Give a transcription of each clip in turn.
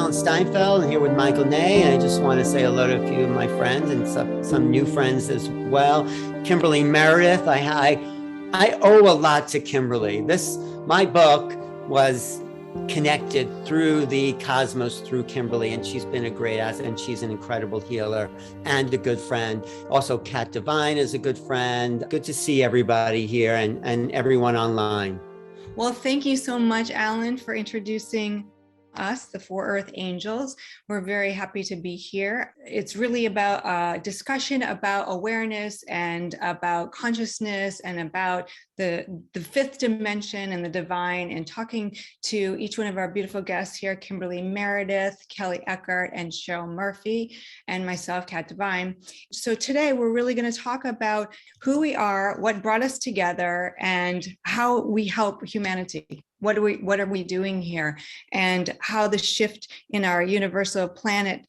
Alan Steinfeld, and here with Michael Ney. And I just want to say hello to a few of my friends and some new friends as well. Kimberly Meredith, I owe a lot to Kimberly. My book was connected through the cosmos through Kimberly, and she's been a great asset, and she's an incredible healer and a good friend. Also, Kat Devine is a good friend. Good to see everybody here and everyone online. Well, thank you so much, Alan, for introducing us, the Four Earth Angels. We're very happy to be here. It's really about a discussion about awareness and about consciousness and about the fifth dimension and the divine, and talking to each one of our beautiful guests here, Kimberly Meredith, Kelley Eckhardt, and Cheryl Murphy, and myself, Kat Devine. So today we're really going to talk about who we are, what brought us together, and how we help humanity. What are we doing here, and how the shift in our universal planet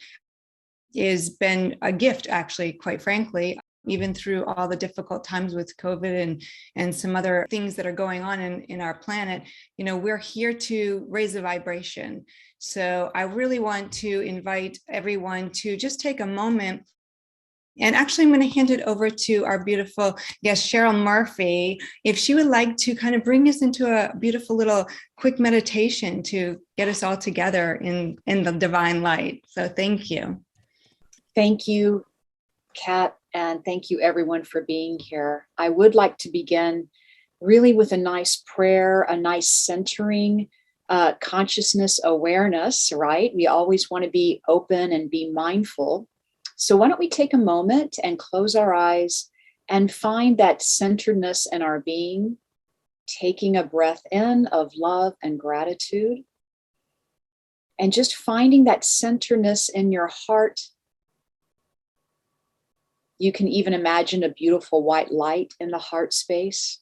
has been a gift, actually, quite frankly, even through all the difficult times with COVID and some other things that are going on in our planet. You know, we're here to raise the vibration. So I really want to invite everyone to just take a moment. And actually, I'm going to hand it over to our beautiful guest, Cheryl Murphy, if she would like to kind of bring us into a beautiful little quick meditation to get us all together in the divine light. So thank you. Thank you, Kat, and thank you everyone for being here. I would like to begin really with a nice prayer, a nice centering, consciousness awareness, right? We always want to be open and be mindful. So why don't we take a moment and close our eyes and find that centeredness in our being, taking a breath in of love and gratitude, and just finding that centeredness in your heart. You can even imagine a beautiful white light in the heart space,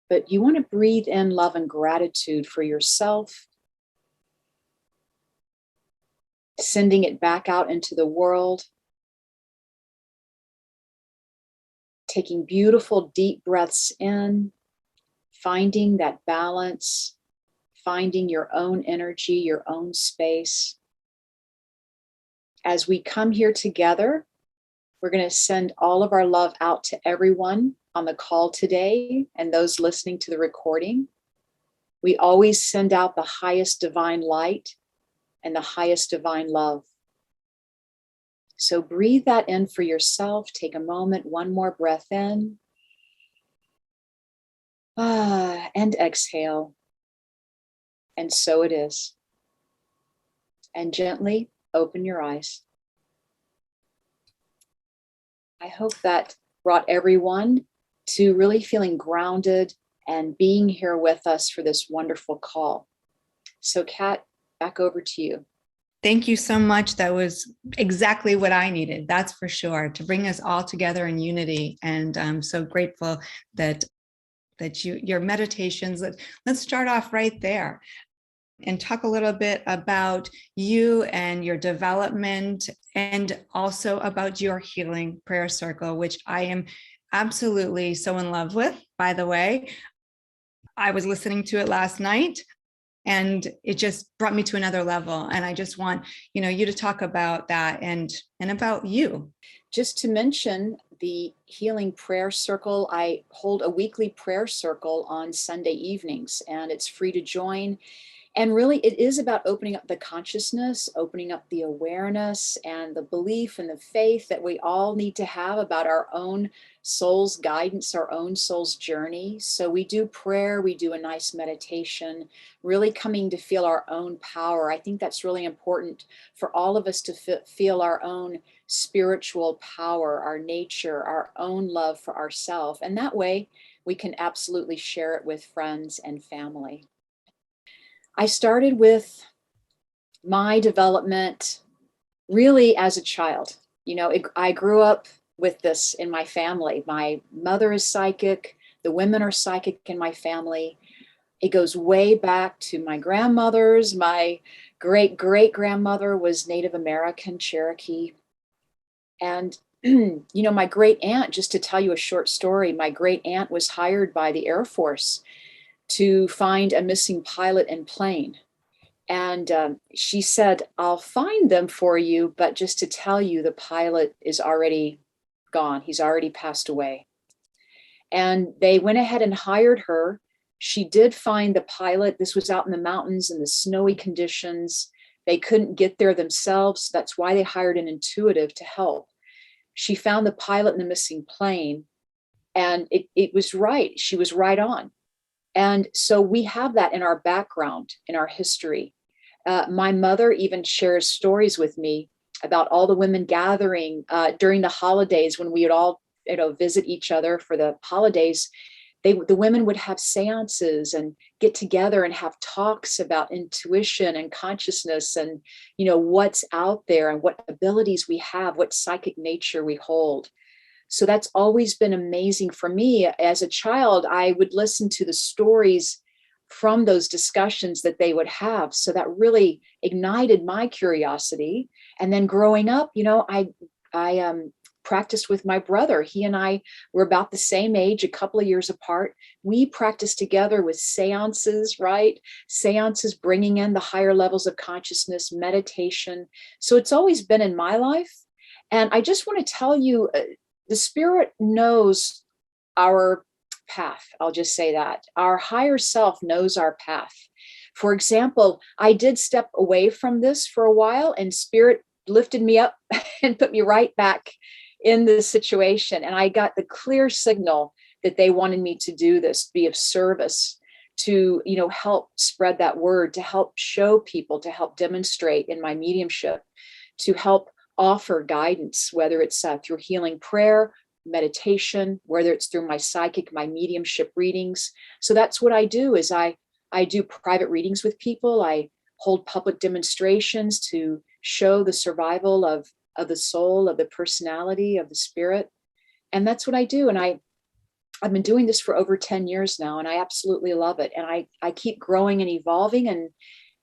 but you want to breathe in love and gratitude for yourself, sending it back out into the world. Taking beautiful deep breaths in, finding that balance, finding your own energy, your own space. As we come here together, we're going to send all of our love out to everyone on the call today and those listening to the recording. We always send out the highest divine light and the highest divine love. So breathe that in for yourself. Take a moment, one more breath in. And exhale. And so it is. And gently open your eyes. I hope that brought everyone to really feeling grounded and being here with us for this wonderful call. So Kat, back over to you. Thank you so much. That was exactly what I needed. That's for sure, to bring us all together in unity. And I'm so grateful that your meditations. Let's start off right there and talk a little bit about you and your development, and also about your healing prayer circle, which I am absolutely so in love with, by the way. I was listening to it last night, and it just brought me to another level. And I just want, you to talk about that and about you. Just to mention the healing prayer circle, I hold a weekly prayer circle on Sunday evenings, and it's free to join. And really, it is about opening up the consciousness, opening up the awareness and the belief and the faith that we all need to have about our own soul's guidance, our own soul's journey. So we do prayer, we do a nice meditation, really coming to feel our own power. I think that's really important for all of us to feel our own spiritual power, our nature, our own love for ourselves. And that way, we can absolutely share it with friends and family. I started with my development really as a child. I grew up with this in my family. My mother is psychic. The women are psychic in my family. It goes way back to my grandmothers. My great-great-grandmother was Native American Cherokee. And, my great aunt, just to tell you a short story, my great aunt was hired by the Air Force to find a missing pilot and plane. And she said, I'll find them for you, but just to tell you, the pilot is already gone. He's already passed away. And they went ahead and hired her. She did find the pilot. This was out in the mountains in the snowy conditions. They couldn't get there themselves. That's why they hired an intuitive to help. She found the pilot in the missing plane, and it was right. She was right on. And so we have that in our background, in our history. My mother even shares stories with me about all the women gathering during the holidays when we would all, visit each other for the holidays. The women would have seances and get together and have talks about intuition and consciousness and, what's out there and what abilities we have, what psychic nature we hold. So that's always been amazing for me. As a child, I would listen to the stories from those discussions that they would have. So that really ignited my curiosity. And then growing up, I practiced with my brother. He and I were about the same age, a couple of years apart. We practiced together with seances, right? Seances, bringing in the higher levels of consciousness, meditation. So it's always been in my life. And I just want to tell you, the spirit knows our path. I'll just say that. Our higher self knows our path. For example, I did step away from this for a while, and spirit lifted me up and put me right back in this situation. And I got the clear signal that they wanted me to do this, to be of service, to, help spread that word, to help show people, to help demonstrate in my mediumship, to help offer guidance, whether it's through healing prayer, meditation, whether it's through my psychic, my mediumship readings. So that's what I do is I do private readings with people. I hold public demonstrations to show the survival of the soul, of the personality, of the spirit. And that's what I do. And I've been doing this for over 10 years now, and I absolutely love it. And I keep growing and evolving. And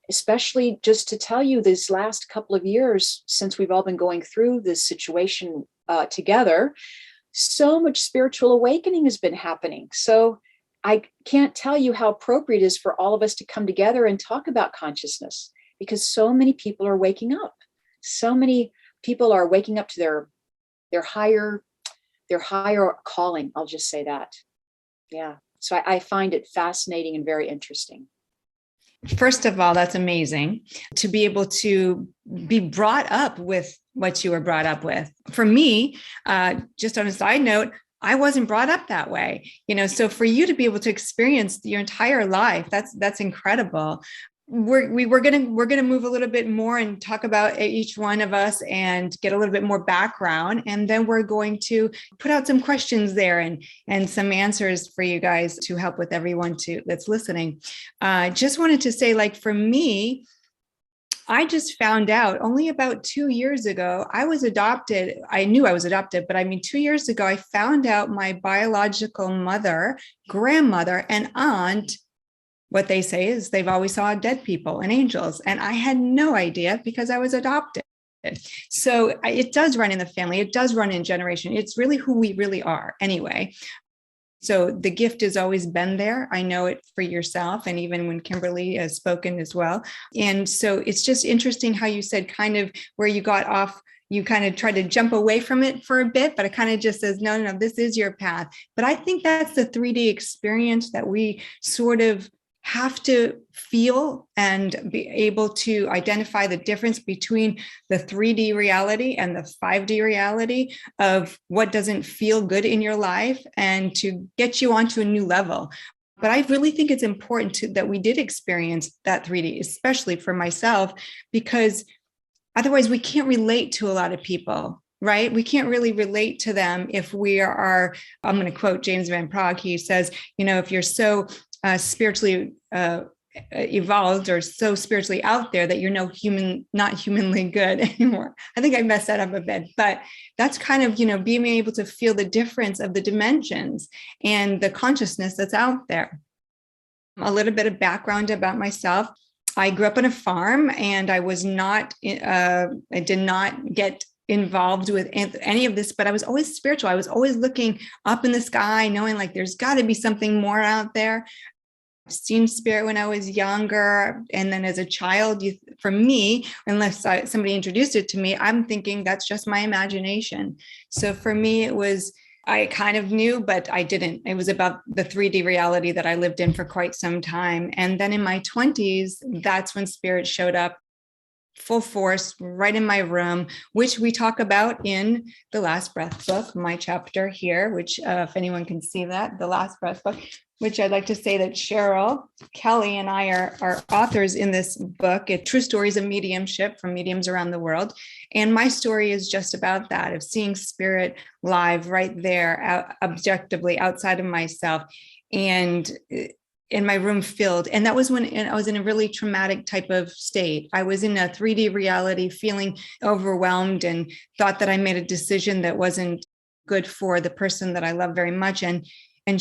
especially just to tell you, these last couple of years, since we've all been going through this situation together, so much spiritual awakening has been happening. So I can't tell you how appropriate it is for all of us to come together and talk about consciousness, because so many people are waking up. So many people are waking up to their higher calling. I'll just say that. Yeah. So I find it fascinating and very interesting. First of all, that's amazing to be able to be brought up with what you were brought up with. For me, just on a side note, I wasn't brought up that way, so for you to be able to experience your entire life, that's incredible. We're gonna move a little bit more and talk about each one of us and get a little bit more background, and then we're going to put out some questions there and some answers for you guys to help with everyone that's listening. Just wanted to say, like, for me, I just found out only about 2 years ago, I was adopted. I knew I was adopted, but 2 years ago, I found out my biological mother, grandmother, and aunt, what they say is they've always saw dead people and angels. And I had no idea because I was adopted. So it does run in the family. It does run in generation. It's really who we really are anyway. So the gift has always been there. I know it for yourself, and even when Kimberly has spoken as well. And so it's just interesting how you said kind of where you got off, you kind of tried to jump away from it for a bit, but it kind of just says, no, this is your path. But I think that's the 3D experience that we sort of have to feel and be able to identify the difference between the 3D reality and the 5D reality of what doesn't feel good in your life, and to get you onto a new level. But I really think it's important that we did experience that 3D, especially for myself, because otherwise we can't relate to a lot of people. Right? We can't really relate to them if we are, I'm going to quote James Van Praagh. He says, if you're so spiritually evolved or so spiritually out there that you're not humanly good anymore. I think I messed that up a bit, but that's kind of, being able to feel the difference of the dimensions and the consciousness that's out there. A little bit of background about myself. I grew up on a farm, and I did not get involved with any of this, but I was always spiritual. I was always looking up in the sky, knowing like there's got to be something more out there. seen spirit when I was younger. And then as a child, for me, unless somebody introduced it to me, I'm thinking that's just my imagination. So for me, it was, I kind of knew, but I didn't. It was about the 3D reality that I lived in for quite some time. And then in my 20s, that's when spirit showed up full force right in my room, which we talk about in the Last Breath book, my chapter here, which if anyone can see that, the Last Breath book, which I'd like to say that Cheryl, Kelley, and I are authors in this book, True Stories of Mediumship from mediums around the world. And my story is just about that, of seeing spirit live right there, objectively outside of myself. And in my room filled. And that was when I was in a really traumatic type of state. I was in a 3D reality, feeling overwhelmed, and thought that I made a decision that wasn't good for the person that I love very much. And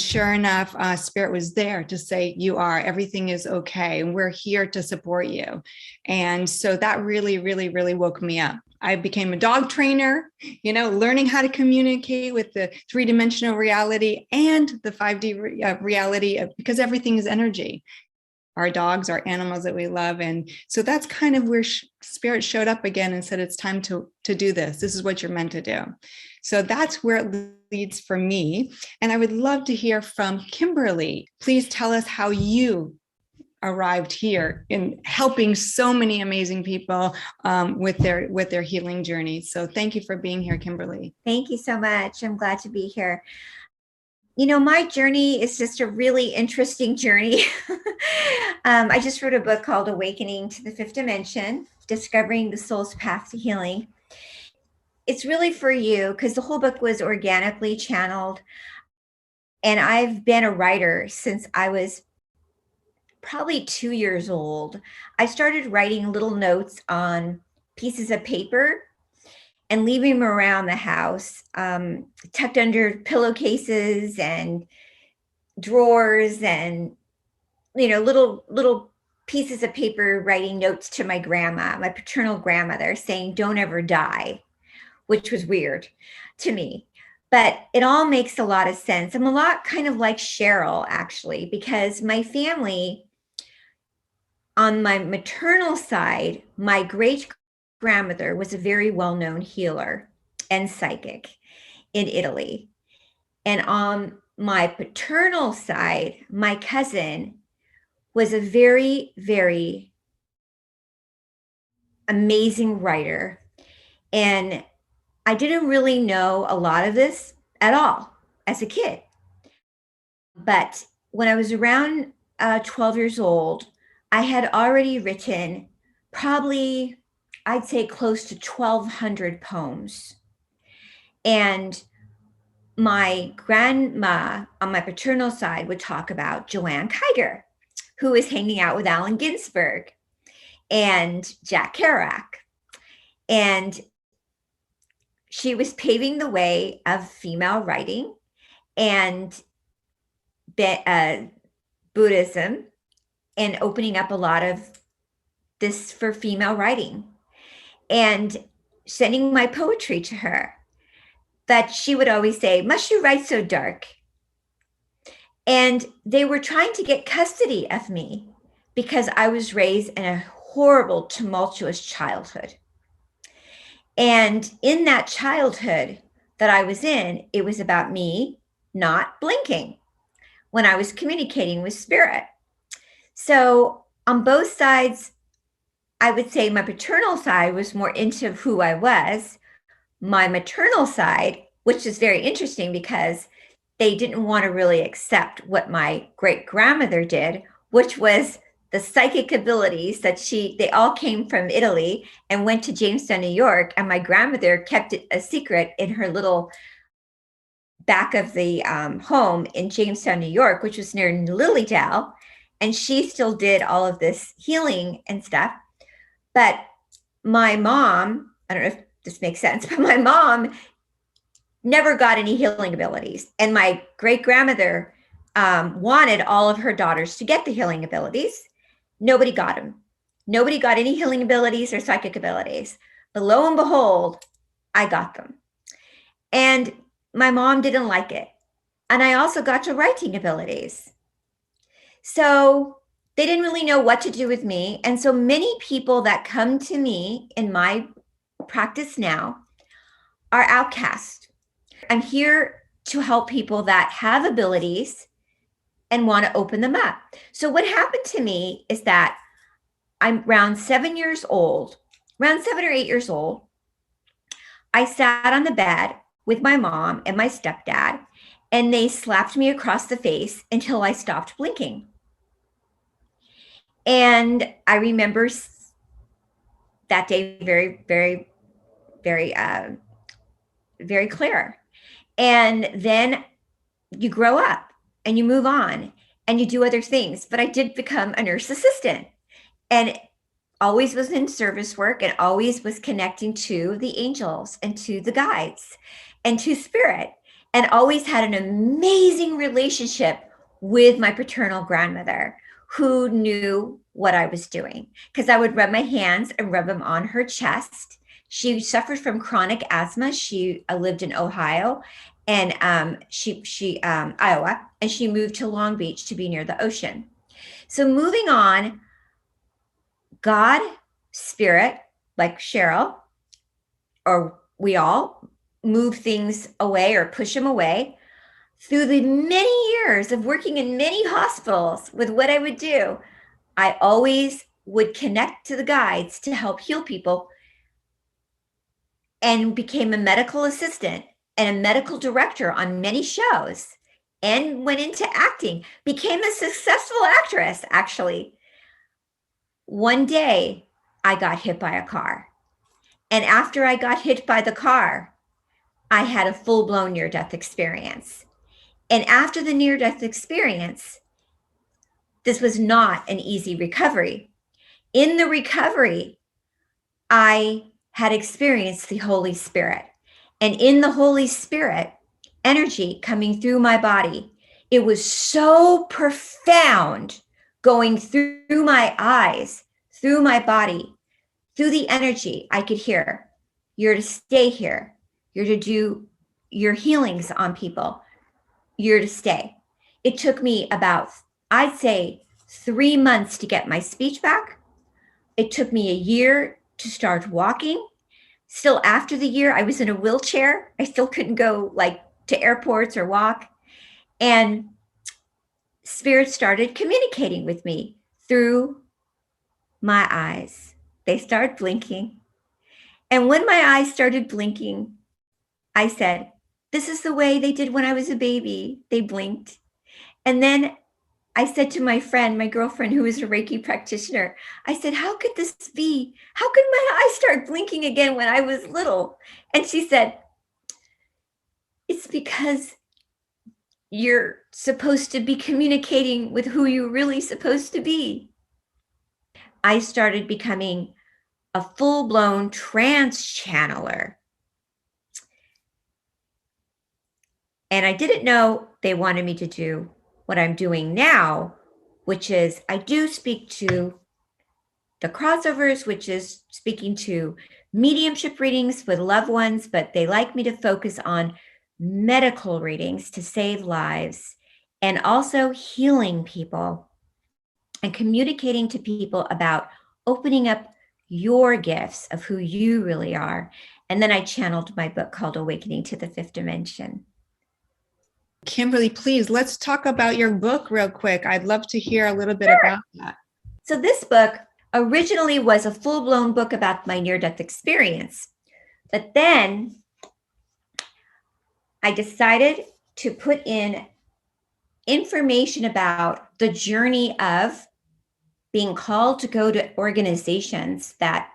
sure enough, spirit was there to say, everything is okay. And we're here to support you. And so that really, really, really woke me up. I became a dog trainer, learning how to communicate with the 3-dimensional reality and the 5D reality, because everything is energy. Our dogs, our animals that we love. And so that's kind of where spirit showed up again and said, it's time to do this. This is what you're meant to do. So that's where it leads for me. And I would love to hear from Kimberly. Please tell us how you arrived here in helping so many amazing people with their healing journey. So thank you for being here, Kimberly. Thank you so much. I'm glad to be here. My journey is just a really interesting journey. I just wrote a book called Awakening to the Fifth Dimension, Discovering the Soul's Path to Healing. It's really for you because the whole book was organically channeled. And I've been a writer since I was probably 2 years old. I started writing little notes on pieces of paper and leaving them around the house, tucked under pillowcases and drawers, and little pieces of paper, writing notes to my grandma, my paternal grandmother, saying, "Don't ever die," which was weird to me. But it all makes a lot of sense. I'm a lot kind of like Cheryl, actually, because my family, on my maternal side, my great-grandmother was a very well-known healer and psychic in Italy. And on my paternal side, my cousin was a very, very amazing writer. And I didn't really know a lot of this at all as a kid. But when I was around 12 years old, I had already written probably, I'd say, close to 1,200 poems. And my grandma on my paternal side would talk about Joanne Kiger, who was hanging out with Allen Ginsberg and Jack Kerouac. And she was paving the way of female writing and Buddhism, and opening up a lot of this for female writing, and sending my poetry to her. But she would always say, "Must you write so dark?" And they were trying to get custody of me because I was raised in a horrible, tumultuous childhood. And in that childhood that I was in, it was about me not blinking when I was communicating with spirit. So on both sides, I would say my paternal side was more into who I was. My maternal side, which is very interesting because they didn't want to really accept what my great-grandmother did, which was the psychic abilities that they all came from Italy and went to Jamestown, New York. And my grandmother kept it a secret in her little back of the home in Jamestown, New York, which was near Lilydale. And she still did all of this healing and stuff. But my mom, I don't know if this makes sense, but my mom never got any healing abilities. And my great-grandmother wanted all of her daughters to get the healing abilities. Nobody got them. Nobody got any healing abilities or psychic abilities. But lo and behold, I got them. And my mom didn't like it. And I also got to writing abilities. So they didn't really know what to do with me. And so many people that come to me in my practice now are outcast. I'm here to help people that have abilities and want to open them up. So what happened to me is that I'm around 7 years old, around 7 or 8 years old. I sat on the bed with my mom and my stepdad, and they slapped me across the face until I stopped blinking. And I remember that day very, very, very, very clear. And then you grow up and you move on and you do other things. But I did become a nurse assistant and always was in service work and always was connecting to the angels and to the guides and to spirit, and always had an amazing relationship with my paternal grandmother, who knew what I was doing, because I would rub my hands and rub them on her chest. She suffered from chronic asthma. She lived in Ohio and Iowa, and she moved to Long Beach to be near the ocean. So moving on, God, spirit, like Cheryl, or we all move things away or push them away. Through the many years of working in many hospitals with what I would do, I always would connect to the guides to help heal people, and became a medical assistant and a medical director on many shows, and went into acting, became a successful actress, actually. One day, I got hit by a car. And after I got hit by the car, I had a full-blown near-death experience. And after the near-death experience, this was not an easy recovery. In the recovery, I had experienced the Holy Spirit. And in the Holy Spirit, energy coming through my body, it was so profound, going through my eyes, through my body, through the energy. I could hear, you're to stay here. You're to do your healings on people. You're to stay. It took me about, I'd say, 3 months to get my speech back. It took me a year to start walking. Still, after the year, I was in a wheelchair. I still couldn't go like to airports or walk. And spirit started communicating with me through my eyes. They started blinking. And when my eyes started blinking, I said, this is the way they did when I was a baby. They blinked. And then I said to my friend, my girlfriend, who is a Reiki practitioner, I said, how could this be? How could my eyes start blinking again when I was little? And she said, it's because you're supposed to be communicating with who you're really supposed to be. I started becoming a full-blown trance channeler. And I didn't know they wanted me to do what I'm doing now, which is I do speak to the crossovers, which is speaking to mediumship readings with loved ones, but they like me to focus on medical readings to save lives, and also healing people and communicating to people about opening up your gifts of who you really are. And then I channeled my book called Awakening to the Fifth Dimension. Kimberly, please, let's talk about your book real quick. I'd love to hear a little bit about that. So this book originally was a full-blown book about my near-death experience. But then I decided to put in information about the journey of being called to go to organizations that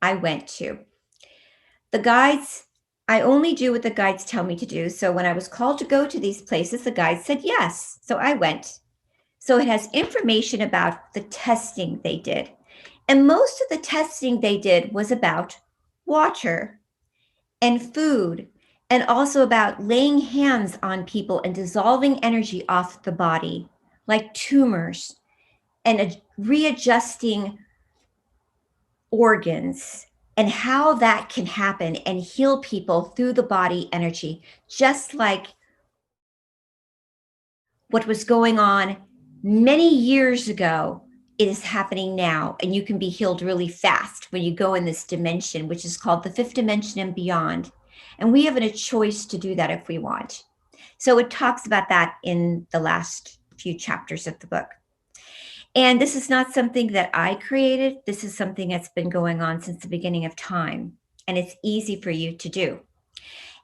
I went to. The guides, I only do what the guides tell me to do. So when I was called to go to these places, the guides said yes. So I went. So it has information about the testing they did. And most of the testing they did was about water and food, and also about laying hands on people and dissolving energy off the body, like tumors, and readjusting organs, and how that can happen and heal people through the body energy, just like what was going on many years ago. It is happening now, and you can be healed really fast when you go in this dimension, which is called the fifth dimension and beyond. And we have a choice to do that if we want. So it talks about that in the last few chapters of the book. And this is not something that I created. This is something that's been going on since the beginning of time, and it's easy for you to do.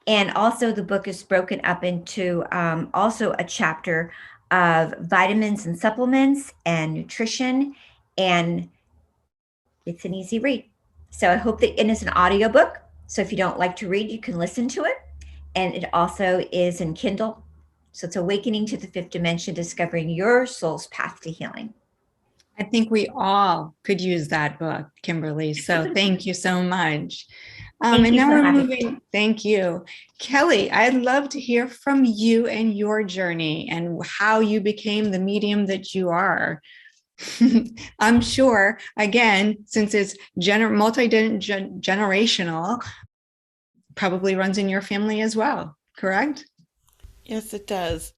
And also the book is broken up into also a chapter of vitamins and supplements and nutrition, and it's an easy read. So I hope that, and it's an audiobook. So if you don't like to read, you can listen to it. And it also is in Kindle. So it's Awakening to the Fifth Dimension, Discovering Your Soul's Path to Healing. I think we all could use that book, Kimberly. So thank you so much. And now we're moving. Thank you. Kelley, I'd love to hear from you and your journey and how you became the medium that you are. I'm sure, again, since it's multi-generational, probably runs in your family as well, correct? Yes, it does.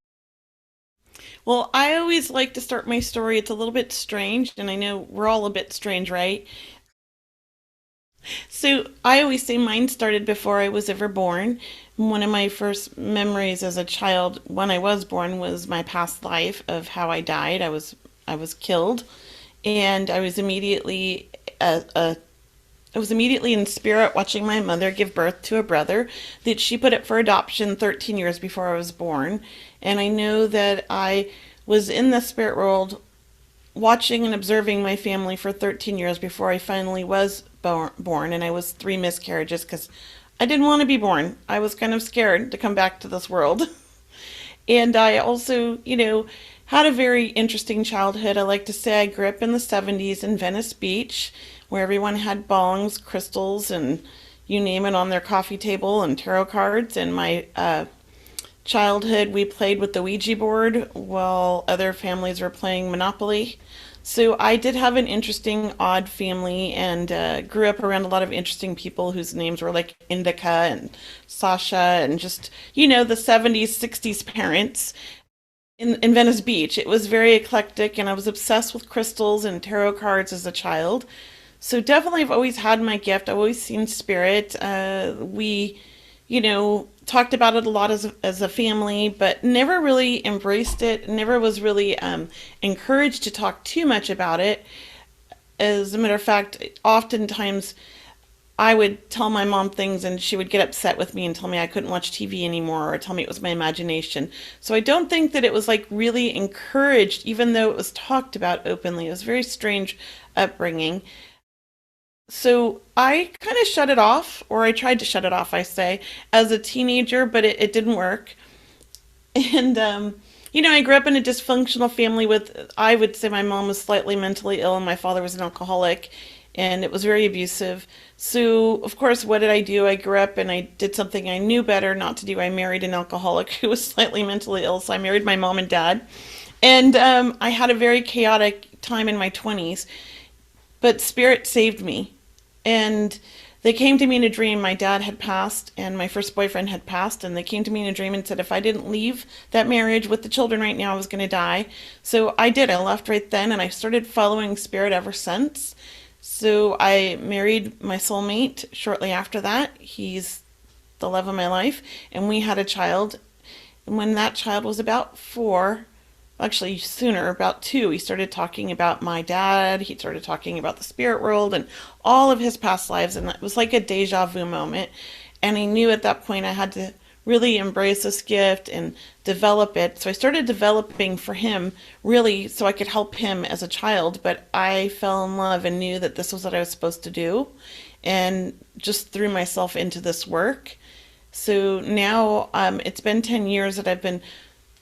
Well, I always like to start my story. It's a little bit strange, and I know we're all a bit strange, right? So I always say mine started before I was ever born. One of my first memories as a child when I was born was my past life of how I died. I was killed, and I was immediately in spirit watching my mother give birth to a brother that she put up for adoption 13 years before I was born. And I know that I was in the spirit world watching and observing my family for 13 years before I finally was born. And I was 3 miscarriages because I didn't want to be born. I was kind of scared to come back to this world. And I also, had a very interesting childhood. I like to say I grew up in the 70s in Venice Beach, where everyone had bongs, crystals, and you name it on their coffee table, and tarot cards. And my childhood, we played with the Ouija board while other families were playing Monopoly. So I did have an interesting, odd family, and grew up around a lot of interesting people whose names were like Indica and Sasha, and just, the 70s, 60s parents. In Venice Beach. It was very eclectic, and I was obsessed with crystals and tarot cards as a child. So definitely I've always had my gift. I've always seen spirit. We, talked about it a lot as a family, but never really embraced it, never was really encouraged to talk too much about it. As a matter of fact, oftentimes I would tell my mom things and she would get upset with me and tell me I couldn't watch TV anymore, or tell me it was my imagination. So I don't think that it was like really encouraged, even though it was talked about openly. It was a very strange upbringing. So I kind of shut it off, or I tried to shut it off, I say, as a teenager, but it didn't work. And, I grew up in a dysfunctional family with, I would say my mom was slightly mentally ill and my father was an alcoholic, and it was very abusive. So, of course, what did I do? I grew up and I did something I knew better not to do. I married an alcoholic who was slightly mentally ill, so I married my mom and dad. And I had a very chaotic time in my 20s, but Spirit saved me. And they came to me in a dream. My dad had passed and my first boyfriend had passed, and they came to me in a dream and said if I didn't leave that marriage with the children right now, I was going to die. So I did. I left right then, and I started following Spirit ever since. So I married my soulmate shortly after that. He's the love of my life, and we had a child. And when that child was about 4, actually sooner, about 2, he started talking about my dad. He started talking about the spirit world and all of his past lives, and it was like a deja vu moment. And I knew at that point I had to really embrace this gift and develop it. So I started developing for him, really, so I could help him as a child. But I fell in love and knew that this was what I was supposed to do, and just threw myself into this work. So now it's been 10 years that I've been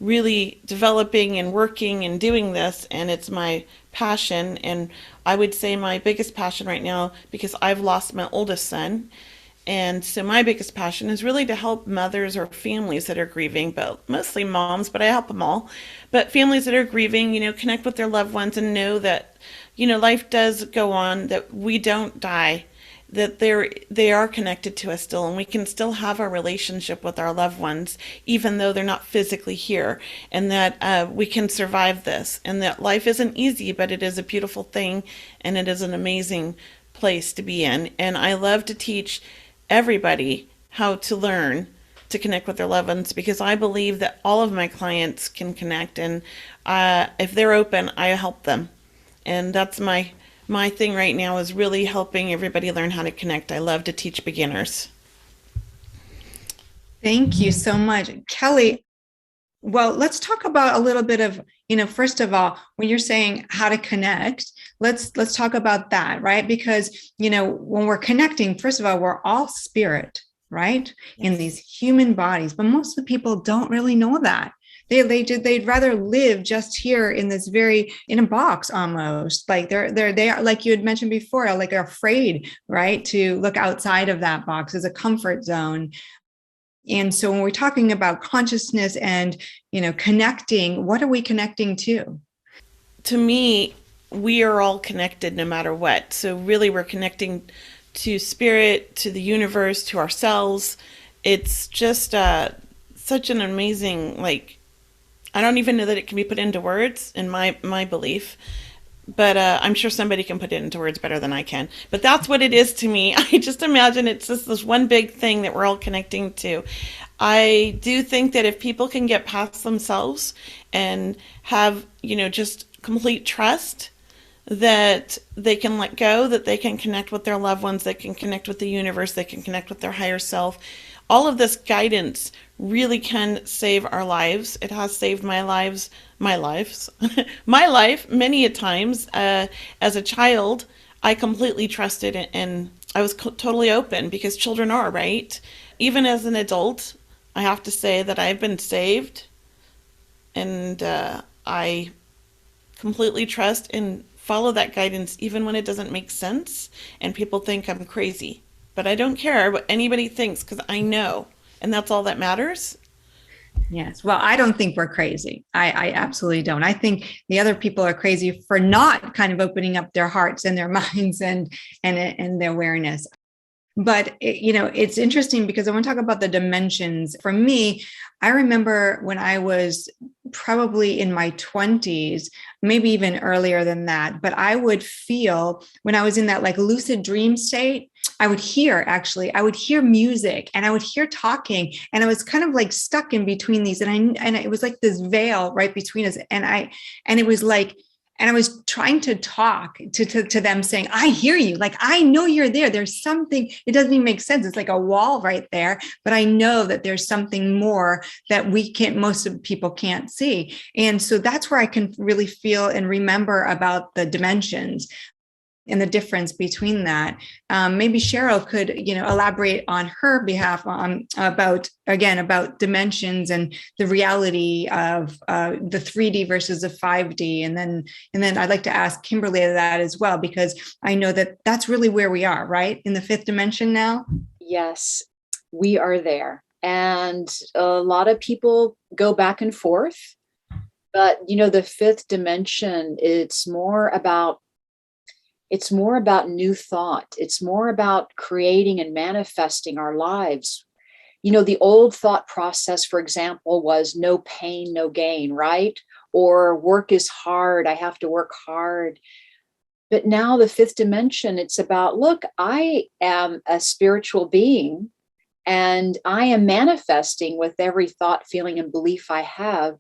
really developing and working and doing this, and it's my passion. And I would say my biggest passion right now, because I've lost my oldest son, and so my biggest passion is really to help mothers or families that are grieving, but mostly moms, but I help them all. But families that are grieving, connect with their loved ones and know that, life does go on, that we don't die. that they are connected to us still, and we can still have a relationship with our loved ones, even though they're not physically here, and that we can survive this, and that life isn't easy, but it is a beautiful thing, and it is an amazing place to be in. And I love to teach everybody how to learn to connect with their loved ones, because I believe that all of my clients can connect, and if they're open, I help them. And that's my thing right now, is really helping everybody learn how to connect. I love to teach beginners. Thank you so much, Kelley. Well, let's talk about a little bit of, first of all, when you're saying how to connect, let's talk about that, right? Because, when we're connecting, first of all, we're all spirit, right? Yes. In these human bodies, but most of the people don't really know that. They'd rather live just here in this in a box almost. Like they are, like you had mentioned before, like afraid, right? To look outside of that box as a comfort zone. And so when we're talking about consciousness and, connecting, what are we connecting to? To me, we are all connected no matter what. So really we're connecting to spirit, to the universe, to ourselves. It's just such an amazing, I don't even know that it can be put into words in my belief, but I'm sure somebody can put it into words better than I can. But that's what it is to me. I just imagine it's just this one big thing that we're all connecting to. I do think that if people can get past themselves and have, just complete trust that they can let go, that they can connect with their loved ones, they can connect with the universe, they can connect with their higher self. All of this guidance really can save our lives. It has saved my life many a times. As a child, I completely trusted, and I was totally open, because children are, right? Even as an adult, I have to say that I've been saved, and I completely trust and follow that guidance even when it doesn't make sense and people think I'm crazy. But I don't care what anybody thinks, because I know, and that's all that matters. Yes. Well, I don't think we're crazy. I absolutely don't. I think the other people are crazy for not kind of opening up their hearts and their minds and their awareness. But, it's interesting because I want to talk about the dimensions. For me, I remember when I was probably in my 20s, maybe even earlier than that, but I would feel when I was in that lucid dream state, I would hear music, and I would hear talking, and I was kind of stuck in between these. And it was like this veil right between us. And it was and I was trying to talk to them, saying, I hear you. I know you're there. There's something, it doesn't even make sense. It's like a wall right there, but I know that there's something more that most of the people can't see. And so that's where I can really feel and remember about the dimensions and the difference between that. Maybe Cheryl could, elaborate on her behalf about dimensions and the reality of the 3D versus the 5D. And then I'd like to ask Kimberly that as well, because I know that that's really where we are, right? In the fifth dimension now? Yes, we are there. And a lot of people go back and forth. But, the fifth dimension, it's more about new thought. It's more about creating and manifesting our lives. The old thought process, for example, was no pain, no gain, right? Or work is hard. I have to work hard. But now the fifth dimension, it's about, look, I am a spiritual being, and I am manifesting with every thought, feeling, and belief I have.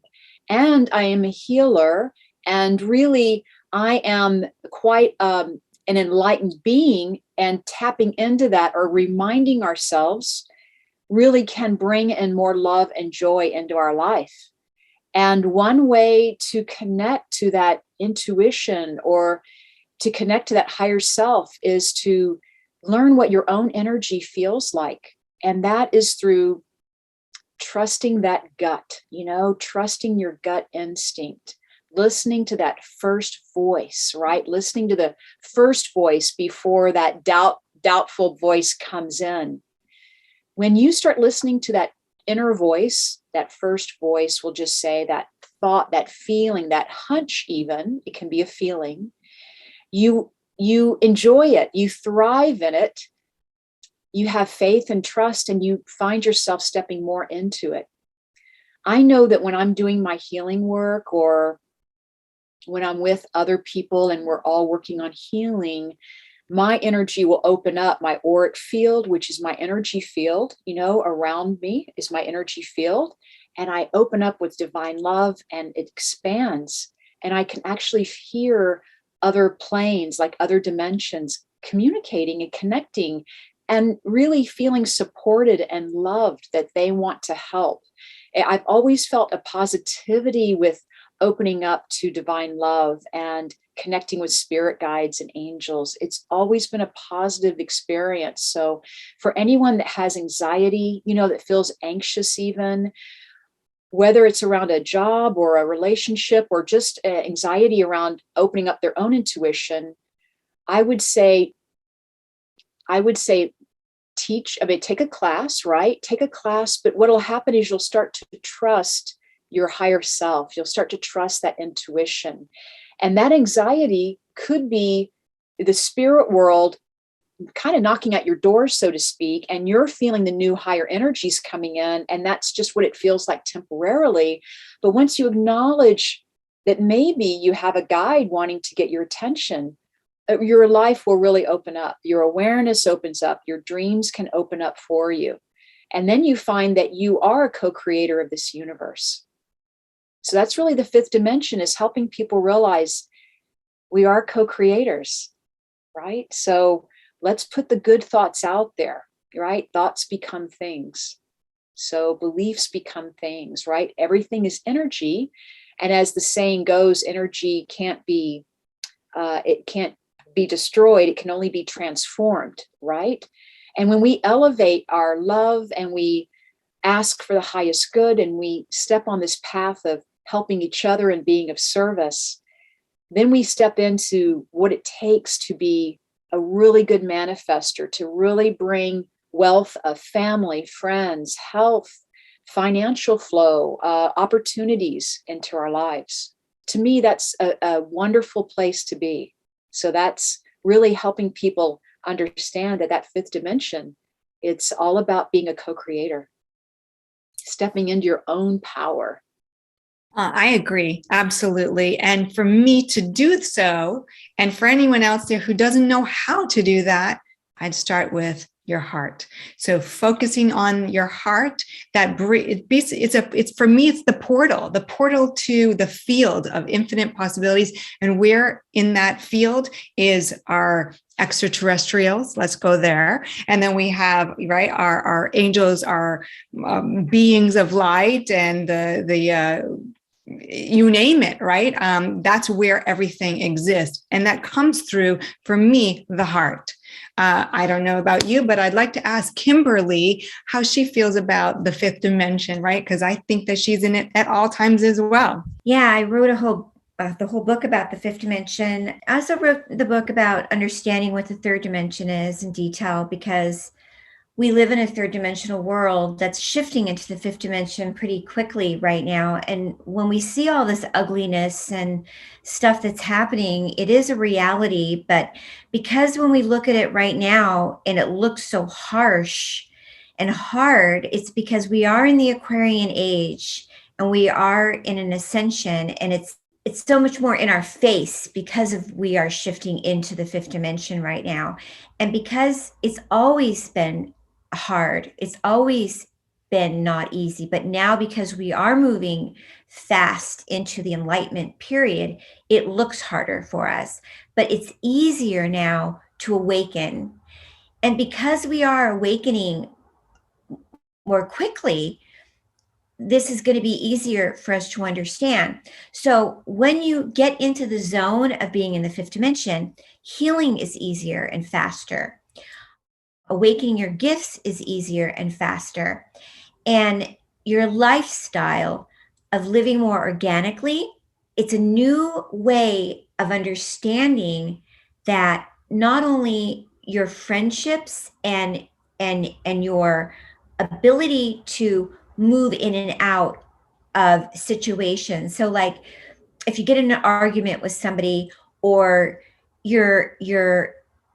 And I am a healer. And really, I am quite an enlightened being, and tapping into that, or reminding ourselves, really can bring in more love and joy into our life. And one way to connect to that intuition, or to connect to that higher self, is to learn what your own energy feels like. And that is through trusting that gut, trusting your gut instinct. Listening to that first voice, right? Listening to the first voice before that doubtful voice comes in. When you start listening to that inner voice, that first voice will just say that thought, that feeling, that hunch, even, it can be a feeling. You enjoy it, you thrive in it, you have faith and trust, and you find yourself stepping more into it. I know that when I'm doing my healing work, or when I'm with other people and we're all working on healing, my energy will open up. My auric field, which is my energy field, around me is my energy field. And I open up with divine love, and it expands. And I can actually hear other planes, like other dimensions, communicating and connecting, and really feeling supported and loved, that they want to help. I've always felt a positivity with opening up to divine love and connecting with spirit guides and angels. It's always been a positive experience. So for anyone that has anxiety, that feels anxious, even whether it's around a job or a relationship, or just anxiety around opening up their own intuition, I would say take a class, right? Take a class, but what'll happen is you'll start to trust your higher self. You'll start to trust that intuition. And that anxiety could be the spirit world kind of knocking at your door, so to speak, and you're feeling the new higher energies coming in, and that's just what it feels like temporarily. But once you acknowledge that maybe you have a guide wanting to get your attention, your life will really open up. Your awareness opens up. Your dreams can open up for you. And then you find that you are a co-creator of this universe. So that's really the fifth dimension, is helping people realize we are co-creators, right? So let's put the good thoughts out there, right? Thoughts become things. So beliefs become things, right? Everything is energy. And as the saying goes, energy can't be destroyed. It can only be transformed, right? And when we elevate our love and we ask for the highest good, and we step on this path of helping each other and being of service, then we step into what it takes to be a really good manifester, to really bring wealth of family, friends, health, financial flow, opportunities into our lives. To me, that's a wonderful place to be. So that's really helping people understand that fifth dimension, it's all about being a co-creator, stepping into your own power. I agree, absolutely. And for me to do so, and for anyone else there who doesn't know how to do that, I'd start with your heart. So focusing on your heart, it's for me, it's the portal to the field of infinite possibilities. And where in that field is our extraterrestrials. Let's go there. And then we have, right, our angels, our beings of light, and the you name it, right? That's where everything exists. And that comes through, for me, the heart. I don't know about you, but I'd like to ask Kimberly how she feels about the fifth dimension, right? Because I think that she's in it at all times as well. Yeah, I wrote the whole book about the fifth dimension. I also wrote the book about understanding what the third dimension is in detail, because we live in a third dimensional world that's shifting into the fifth dimension pretty quickly right now. And when we see all this ugliness and stuff that's happening, it is a reality. But because when we look at it right now and it looks so harsh and hard, it's because we are in the Aquarian age and we are in an ascension, and it's so much more in our face because we are shifting into the fifth dimension right now. And because it's always been hard, it's always been not easy, but now because we are moving fast into the enlightenment period, it looks harder for us, but it's easier now to awaken. And because we are awakening more quickly, this is going to be easier for us to understand. So when you get into the zone of being in the fifth dimension, healing is easier and faster. Awakening your gifts is easier and faster. And your lifestyle of living more organically, it's a new way of understanding that not only your friendships and your ability to move in and out of situations. So like if you get in an argument with somebody, or you're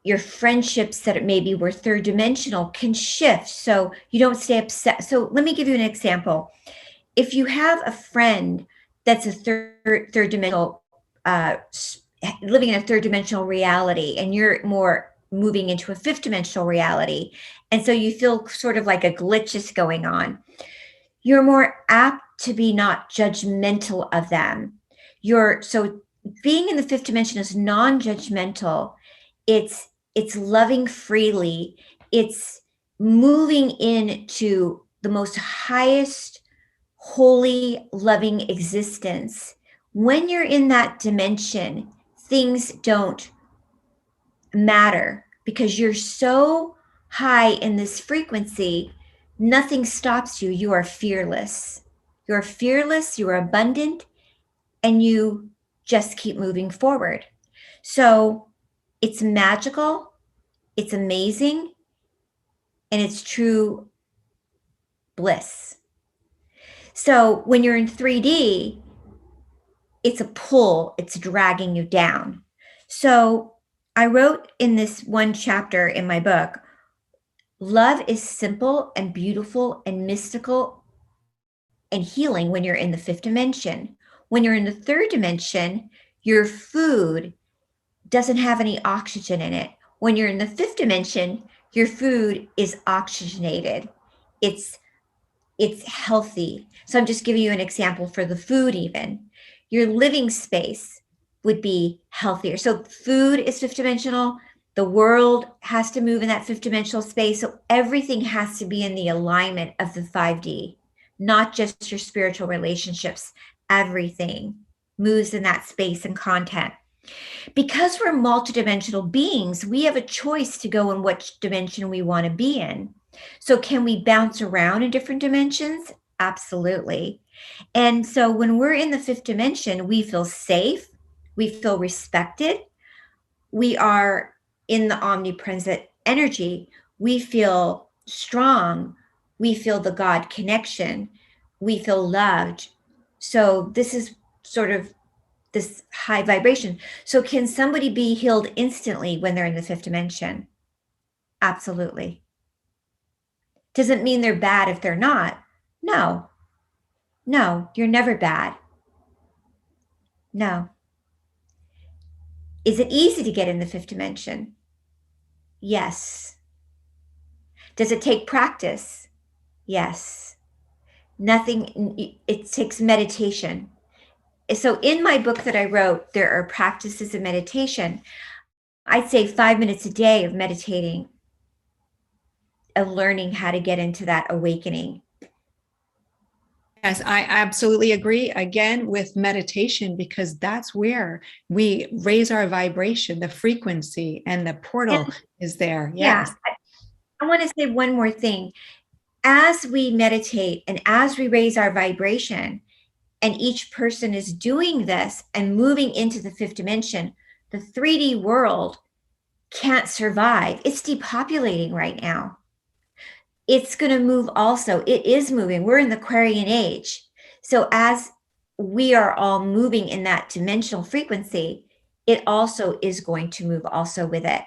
your friendships that maybe were third dimensional can shift. So you don't stay upset. So let me give you an example. If you have a friend that's a third dimensional, living in a third dimensional reality, and you're more moving into a fifth dimensional reality, and so you feel sort of like a glitch is going on, you're more apt to be not judgmental of them. So being in the fifth dimension is non-judgmental. It's loving freely. It's moving into the most highest, holy, loving existence. When you're in that dimension, things don't matter because you're so high in this frequency, nothing stops you. You are fearless. You're fearless, you are abundant, and you just keep moving forward. So it's magical, it's amazing, and it's true bliss. So when you're in 3D, it's a pull, it's dragging you down. So I wrote in this one chapter in my book, love is simple and beautiful and mystical and healing when you're in the fifth dimension. When you're in the third dimension, your food doesn't have any oxygen in it. When you're in the fifth dimension, your food is oxygenated. It's healthy. So I'm just giving you an example for the food even. Your living space would be healthier. So food is fifth dimensional. The world has to move in that fifth dimensional space. So everything has to be in the alignment of the 5D, not just your spiritual relationships. Everything moves in that space and content. Because we're multidimensional beings, we have a choice to go in which dimension we want to be in. So can we bounce around in different dimensions? Absolutely. And so when we're in the fifth dimension, we feel safe, we feel respected, we are in the omnipresent energy, we feel strong, we feel the God connection, we feel loved. So this is sort of this high vibration. So can somebody be healed instantly when they're in the fifth dimension? Absolutely. Doesn't mean they're bad if they're not. No, you're never bad. No. Is it easy to get in the fifth dimension? Yes. Does it take practice? Yes. It takes meditation. So in my book that I wrote, there are practices of meditation. I'd say 5 minutes a day of meditating, of learning how to get into that awakening. Yes, I absolutely agree again with meditation, because that's where we raise our vibration, the frequency, and the portal is there. Yes. Yeah. I want to say one more thing. As we meditate and as we raise our vibration, and each person is doing this and moving into the fifth dimension, the 3D world can't survive. It's depopulating right now. It's going to move also. It is moving. We're in the Aquarian age. So as we are all moving in that dimensional frequency, it also is going to move also with it.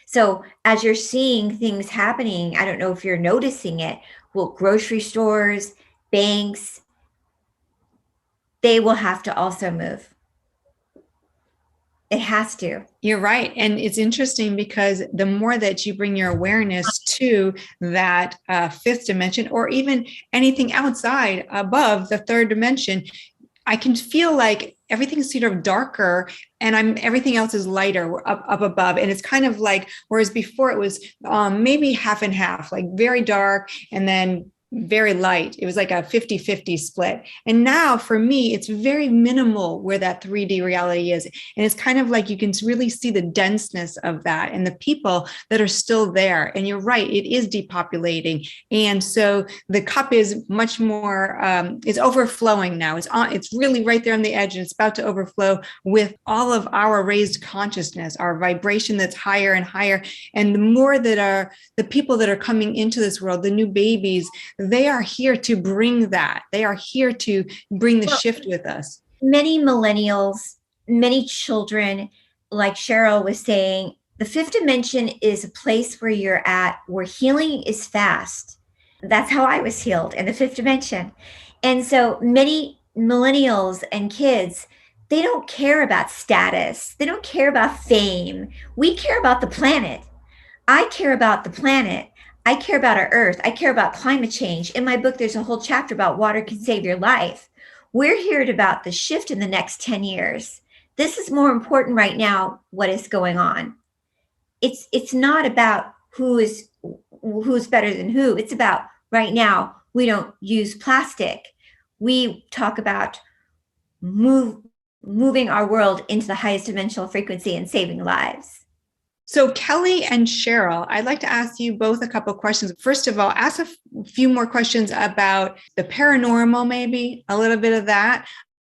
So as you're seeing things happening, I don't know if you're noticing it, well, grocery stores, banks, they will have to also move. It has to. You're right. And it's interesting because the more that you bring your awareness to that fifth dimension, or even anything outside above the third dimension, I can feel like everything's sort of darker and everything else is lighter up above. And it's kind of like, whereas before it was maybe half and half, like very dark and then very light. It was like a 50-50 split. And now for me, it's very minimal where that 3D reality is. And it's kind of like you can really see the denseness of that and the people that are still there. And you're right, it is depopulating. And so the cup is much more, it's overflowing now. It's really right there on the edge, and it's about to overflow with all of our raised consciousness, our vibration that's higher and higher. And the more that are the people that are coming into this world, the new babies, they are here to bring that. They are here to bring the shift with us. Many millennials, many children, like Cheryl was saying, The fifth dimension is a place where you're at, where healing is fast. That's how I was healed in the fifth dimension. And so many millennials and kids, they don't care about status. They don't care about fame. We care about the planet. I care about the planet. I care about our earth. I care about climate change. In my book, there's a whole chapter about water can save your life. We're here about the shift in the next 10 years. This is more important right now, what is going on. It's not about who's better than who. It's about right now, we don't use plastic. We talk about moving our world into the highest dimensional frequency and saving lives. So Kelley and Cheryl, I'd like to ask you both a couple of questions. First of all, ask a few more questions about the paranormal, maybe a little bit of that,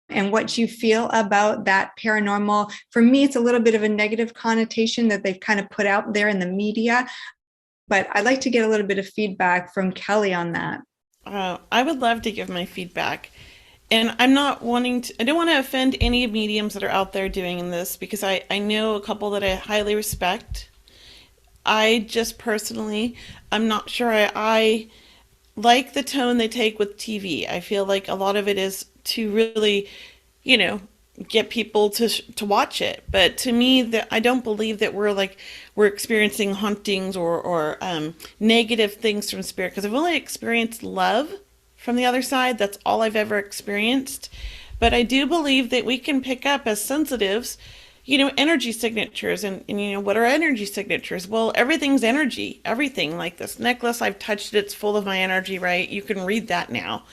and what you feel about that paranormal. For me, it's a little bit of a negative connotation that they've kind of put out there in the media, but I'd like to get a little bit of feedback from Kelley on that. I would love to give my feedback. And I don't want to offend any mediums that are out there doing this, because I know a couple that I highly respect. I just personally, I'm not sure I like the tone they take with TV. I feel like a lot of it is to really, get people to watch it. But to me, I don't believe that we're experiencing hauntings or negative things from spirit, because I've only experienced love from the other side. That's all I've ever experienced. But I do believe that we can pick up as sensitives, energy signatures. And what are energy signatures? Well, everything's energy. Everything, like this necklace, I've touched it, it's full of my energy, right? You can read that now.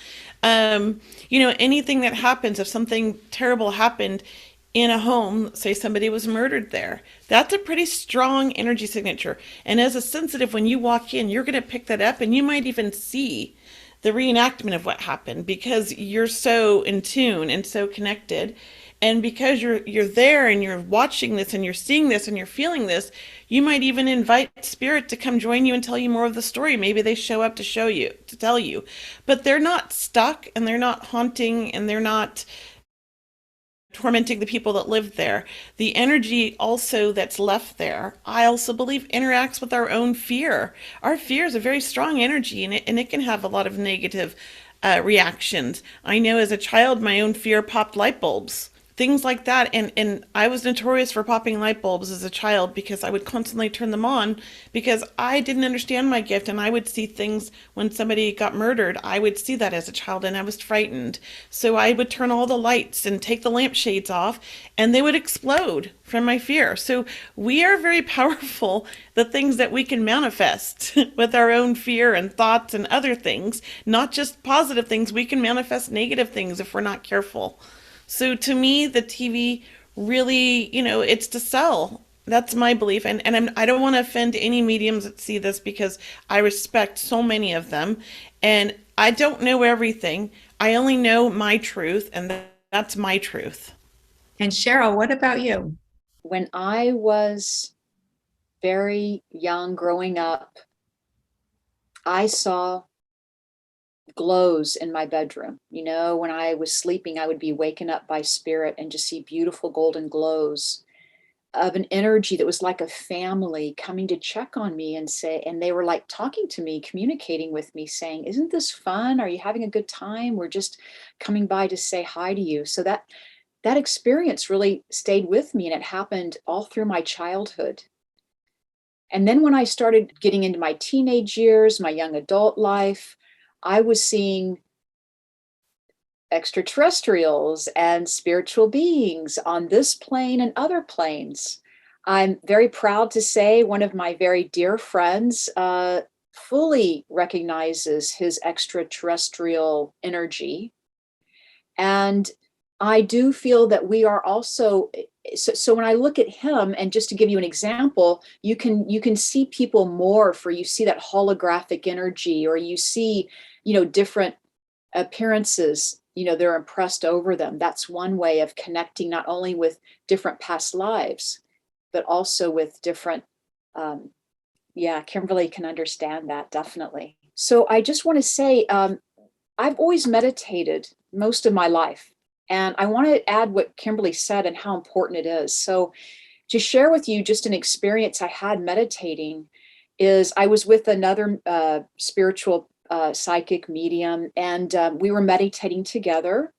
Anything that happens, if something terrible happened in a home, say somebody was murdered there, that's a pretty strong energy signature. And as a sensitive, when you walk in, you're going to pick that up, and you might even see the reenactment of what happened, because you're so in tune and so connected. And because you're there and you're watching this and you're seeing this and you're feeling this, you might even invite spirit to come join you and tell you more of the story. Maybe they show up to tell you, but they're not stuck, and they're not haunting, and they're not tormenting the people that live there. The energy also that's left there, I also believe, interacts with our own fear. Our fear is a very strong energy, and it can have a lot of negative reactions. I know as a child, my own fear popped light bulbs, things like that. And I was notorious for popping light bulbs as a child, because I would constantly turn them on, because I didn't understand my gift. And I would see things when somebody got murdered. I would see that as a child, and I was frightened. So I would turn all the lights and take the lampshades off, and they would explode from my fear. So we are very powerful, the things that we can manifest with our own fear and thoughts and other things, not just positive things. We can manifest negative things if we're not careful. So to me, the TV really, it's to sell. That's my belief. And I don't want to offend any mediums that see this, because I respect so many of them. And I don't know everything. I only know my truth, and that's my truth. And Cheryl, what about you? When I was very young, growing up, I saw glows in my bedroom. When I was sleeping, I would be waken up by spirit and just see beautiful golden glows of an energy that was like a family coming to check on me and they were like talking to me, communicating with me, saying, "Isn't this fun? Are you having a good time? We're just coming by to say hi to you." So that experience really stayed with me, and it happened all through my childhood. And then when I started getting into my teenage years, my young adult life, I was seeing extraterrestrials and spiritual beings on this plane and other planes. I'm very proud to say one of my very dear friends fully recognizes his extraterrestrial energy. And I do feel that we are also, so when I look at him, and just to give you an example, you can see people morph, or you see that holographic energy, or you see different appearances, they're impressed over them. That's one way of connecting, not only with different past lives, but also with different, Kimberly can understand that, definitely. So I just want to say, I've always meditated most of my life. And I want to add what Kimberly said and how important it is. So to share with you just an experience I had meditating is I was with another spiritual psychic medium, and we were meditating together,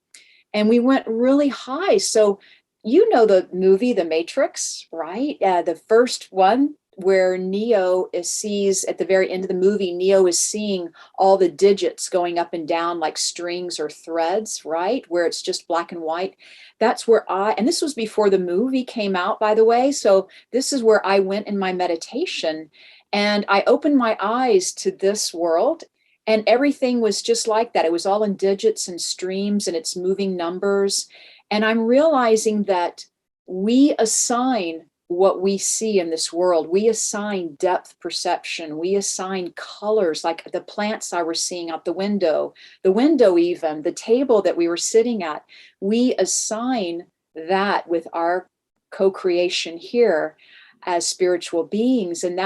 and we went really high. So, you know, the movie The Matrix, right? The first one where Neo sees at the very end of the movie, Neo is seeing all the digits going up and down like strings or threads, right? Where it's just black and white. That's where and this was before the movie came out, by the way. So this is where I went in my meditation, and I opened my eyes to this world, and everything was just like that. It was all in digits and streams, and it's moving numbers. And I'm realizing that we assign what we see in this world. We assign depth perception. We assign colors, like the plants I was seeing out the window even, the table that we were sitting at. We assign that with our co-creation here as spiritual beings. And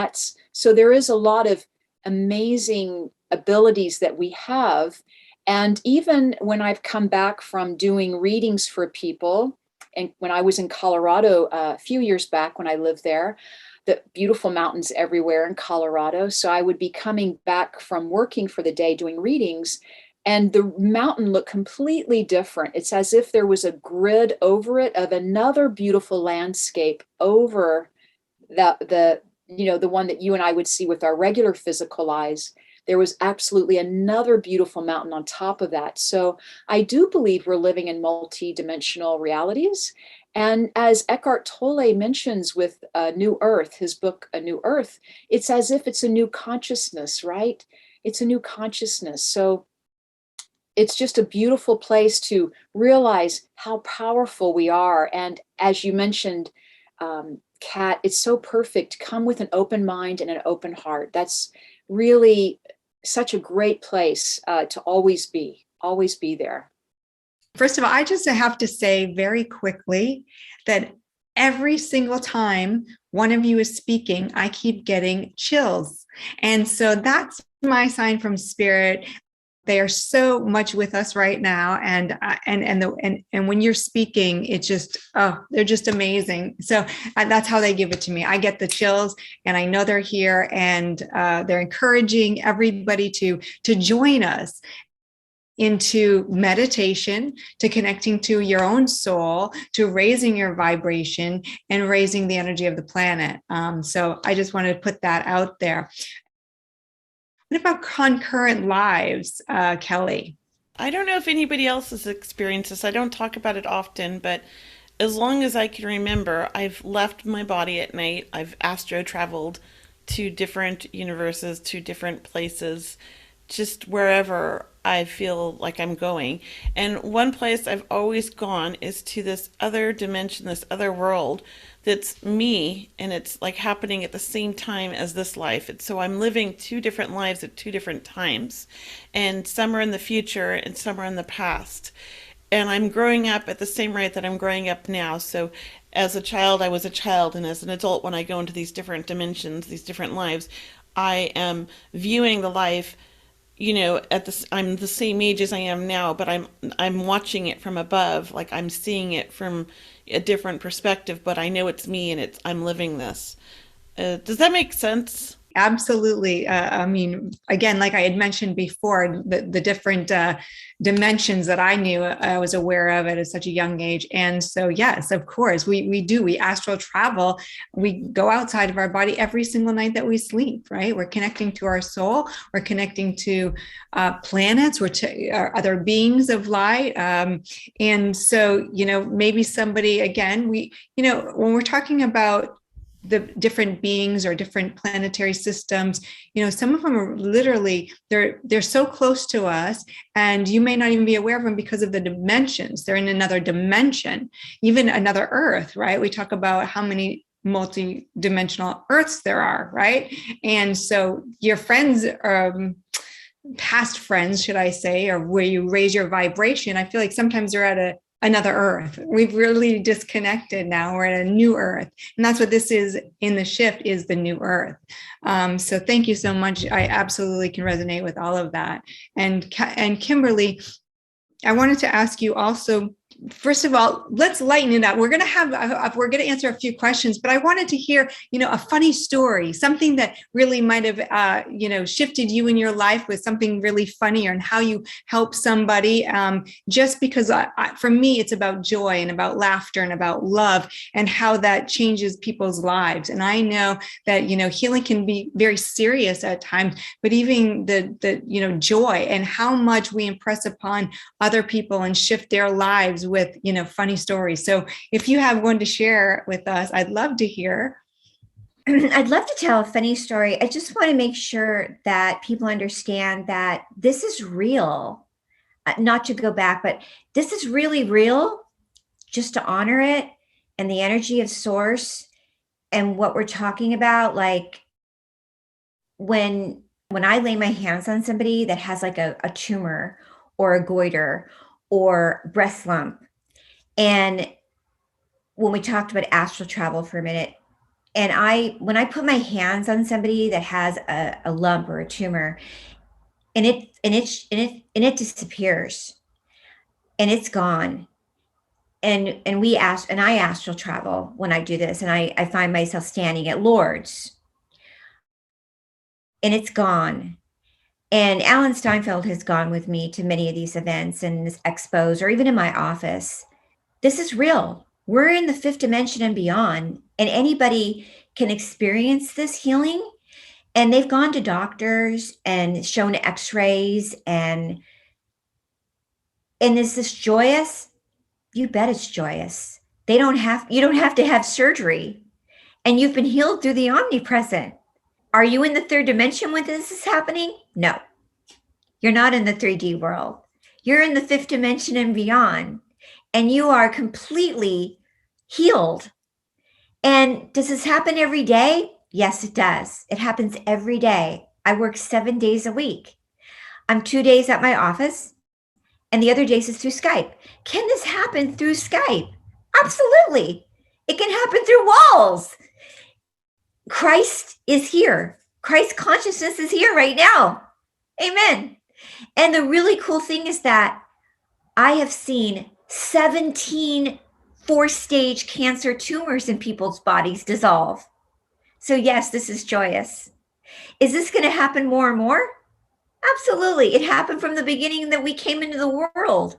so there is a lot of amazing abilities that we have. And even when I've come back from doing readings for people, and when I was in Colorado a few years back when I lived there, the beautiful mountains everywhere in Colorado. So I would be coming back from working for the day doing readings, and the mountain looked completely different. It's as if there was a grid over it of another beautiful landscape over the one that you and I would see with our regular physical eyes. There was absolutely another beautiful mountain on top of that. So I do believe we're living in multi-dimensional realities. And as Eckhart Tolle mentions with New Earth, his book, A New Earth, it's as if it's a new consciousness, right? It's a new consciousness. So it's just a beautiful place to realize how powerful we are. And as you mentioned, Kat, it's so perfect. Come with an open mind and an open heart. That's really such a great place to always be there. First of all, I just have to say very quickly that every single time one of you is speaking, I keep getting chills. And so that's my sign from spirit. They are so much with us right now, and when you're speaking, it's just they're just amazing. So that's how they give it to me. I get the chills, and I know they're here, and they're encouraging everybody to join us into meditation, to connecting to your own soul, to raising your vibration and raising the energy of the planet. So I just wanted to put that out there. What about concurrent lives, Kelley? I don't know if anybody else has experienced this. I don't talk about it often, but as long as I can remember, I've left my body at night. I've astro traveled to different universes, to different places, just wherever I feel like I'm going. And one place I've always gone is to this other dimension, this other world that's me, and it's like happening at the same time as this life. So I'm living two different lives at two different times, and some are in the future and some are in the past. And I'm growing up at the same rate that I'm growing up now. So as a child, I was a child, and as an adult, when I go into these different dimensions, these different lives, I am viewing the life, I'm the same age as I am now, but I'm watching it from above, like I'm seeing it from a different perspective, but I know it's me and I'm living this. Does that make sense? Absolutely. I mean, again, like I had mentioned before, the different dimensions that I knew I was aware of at such a young age. And so, yes, of course, we astral travel. We go outside of our body every single night that we sleep, right? We're connecting to our soul. We're connecting to planets, other beings of light. And so, maybe somebody, again, when we're talking about the different beings or different planetary systems, some of them are literally, they're so close to us, and you may not even be aware of them because of the dimensions. They're in another dimension, even another Earth, right? We talk about how many multi-dimensional Earths there are, right? And so your friends, past friends, should I say, or where you raise your vibration, I feel like sometimes they're at another Earth. We've really disconnected now. We're at a new Earth. And that's what this is in the shift, is the new Earth. So thank you so much. I absolutely can resonate with all of that. And Kimberly, I wanted to ask you also, first of all, let's lighten it up. We're going to answer a few questions, but I wanted to hear, a funny story, something that really might have, shifted you in your life with something really funny, and how you help somebody. Just because for me, it's about joy and about laughter and about love, and how that changes people's lives. And I know that, healing can be very serious at times, but even the joy and how much we impress upon other people and shift their lives with, funny stories. So if you have one to share with us, I'd love to hear. I'd love to tell a funny story. I just want to make sure that people understand that this is real. Not to go back, but this is really real, just to honor it and the energy of source and what we're talking about. Like when I lay my hands on somebody that has like a tumor or a goiter or breast lump, and when we talked about astral travel for a minute, and when I put my hands on somebody that has a lump or a tumor, and it disappears, and it's gone, and I astral travel when I do this, and I find myself standing at Lourdes, and it's gone. And Alan Steinfeld has gone with me to many of these events and expos, or even in my office. This is real. We're in the fifth dimension and beyond, and anybody can experience this healing. And they've gone to doctors and shown x-rays, and is this joyous? You bet it's joyous. You don't have to have surgery, and you've been healed through the omnipresent. Are you in the third dimension when this is happening? No, you're not in the 3D world. You're in the fifth dimension and beyond, and you are completely healed. And does this happen every day? Yes, it does. It happens every day. I work 7 days a week. I'm 2 days at my office, and the other days is through Skype. Can this happen through Skype? Absolutely. It can happen through walls. Christ is here. Christ consciousness is here right now. Amen. And the really cool thing is that I have seen 17 4-stage cancer tumors in people's bodies dissolve. So yes, this is joyous. Is this going to happen more and more? Absolutely. It happened from the beginning that we came into the world,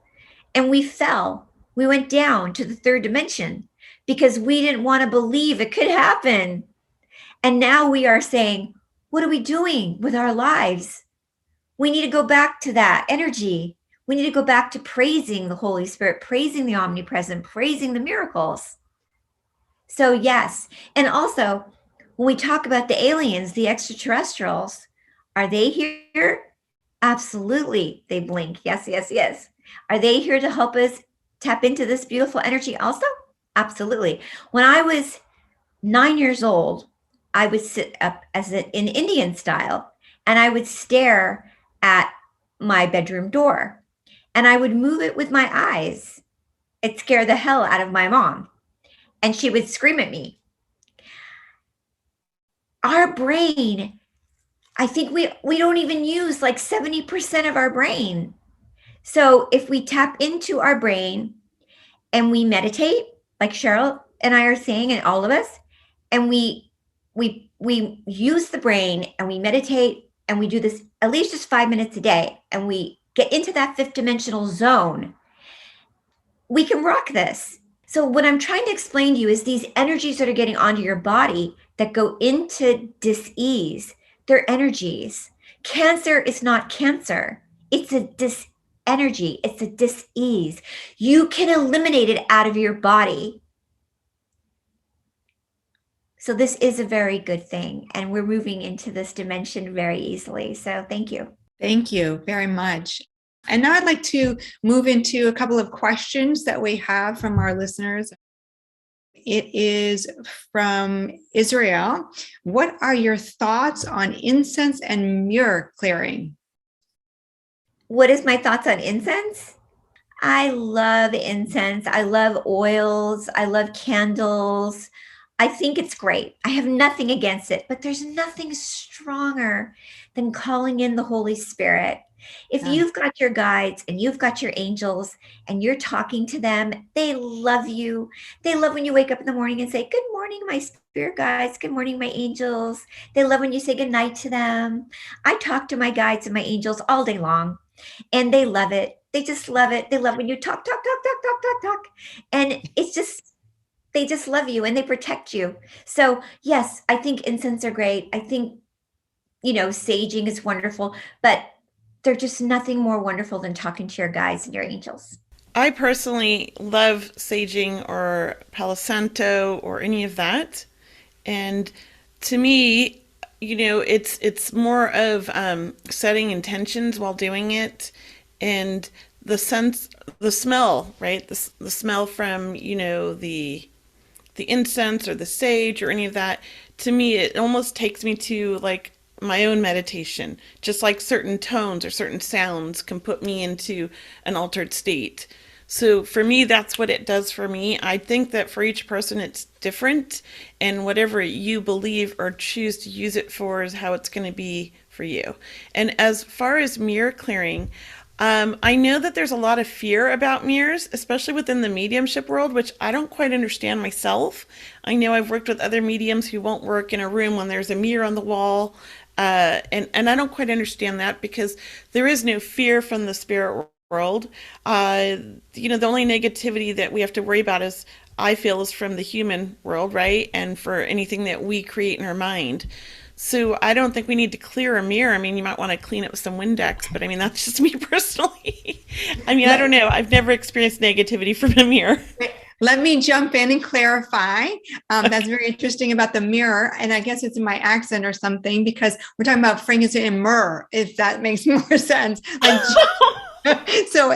and we fell. We went down to the third dimension because we didn't want to believe it could happen. And now we are saying, what are we doing with our lives? We need to go back to that energy. We need to go back to praising the Holy Spirit, praising the omnipresent, praising the miracles. So yes. And also, when we talk about the aliens, the extraterrestrials, are they here? Absolutely. They blink. Yes, yes, yes. Are they here to help us tap into this beautiful energy also? Absolutely. When I was 9 years old, I would sit up in Indian style, and I would stare at my bedroom door, and I would move it with my eyes. It scared the hell out of my mom, and she would scream at me. Our brain, I think we don't even use like 70% of our brain. So if we tap into our brain and we meditate, like Cheryl and I are saying, and all of us, and we use the brain and we meditate, and we do this at least just 5 minutes a day, and we get into that fifth dimensional zone, we can rock this. So what I'm trying to explain to you is these energies that are getting onto your body that go into dis-ease, they're energies. Cancer is not cancer. It's a dis-energy. It's a dis-ease. You can eliminate it out of your body. So this is a very good thing, and we're moving into this dimension very easily. So thank you. Thank you very much. And now I'd like to move into a couple of questions that we have from our listeners. It is from Israel. What are your thoughts on incense and mirror clearing? What is my thoughts on incense? I love incense. I love oils. I love candles. I think it's great. I have nothing against it, but there's nothing stronger than calling in the Holy Spirit. If Yeah. you've got your guides and you've got your angels and you're talking to them, they love you. They love when you wake up in the morning and say, "Good morning, my spirit guides. Good morning, my angels." They love when you say good night to them. I talk to my guides and my angels all day long, and they love it. They just love it. They love when you talk, talk, talk, talk, talk, talk, talk. And it's just, they just love you and they protect you. So yes, I think incense are great. I think, saging is wonderful, but they're just nothing more wonderful than talking to your guides and your angels. I personally love saging or Palo Santo or any of that. And to me, it's more of setting intentions while doing it, and the sense, the smell, right? The smell from, the incense or the sage or any of that. To me, it almost takes me to like my own meditation, just like certain tones or certain sounds can put me into an altered state. So for me, that's what it does for me. I think that for each person, it's different, and whatever you believe or choose to use it for is how it's going to be for you. And as far as mirror clearing, I know that there's a lot of fear about mirrors, especially within the mediumship world, which I don't quite understand myself. I know I've worked with other mediums who won't work in a room when there's a mirror on the wall. And I don't quite understand that, because there is no fear from the spirit world. The only negativity that we have to worry about is, I feel, is from the human world, right? And for anything that we create in our mind. So I don't think we need to clear a mirror. I mean, you might want to clean it with some Windex, but I mean, that's just me personally. I mean, I don't know. I've never experienced negativity from a mirror. Let me jump in and clarify. That's very interesting about the mirror. And I guess it's in my accent or something, because we're talking about frankincense and myrrh, if that makes more sense. So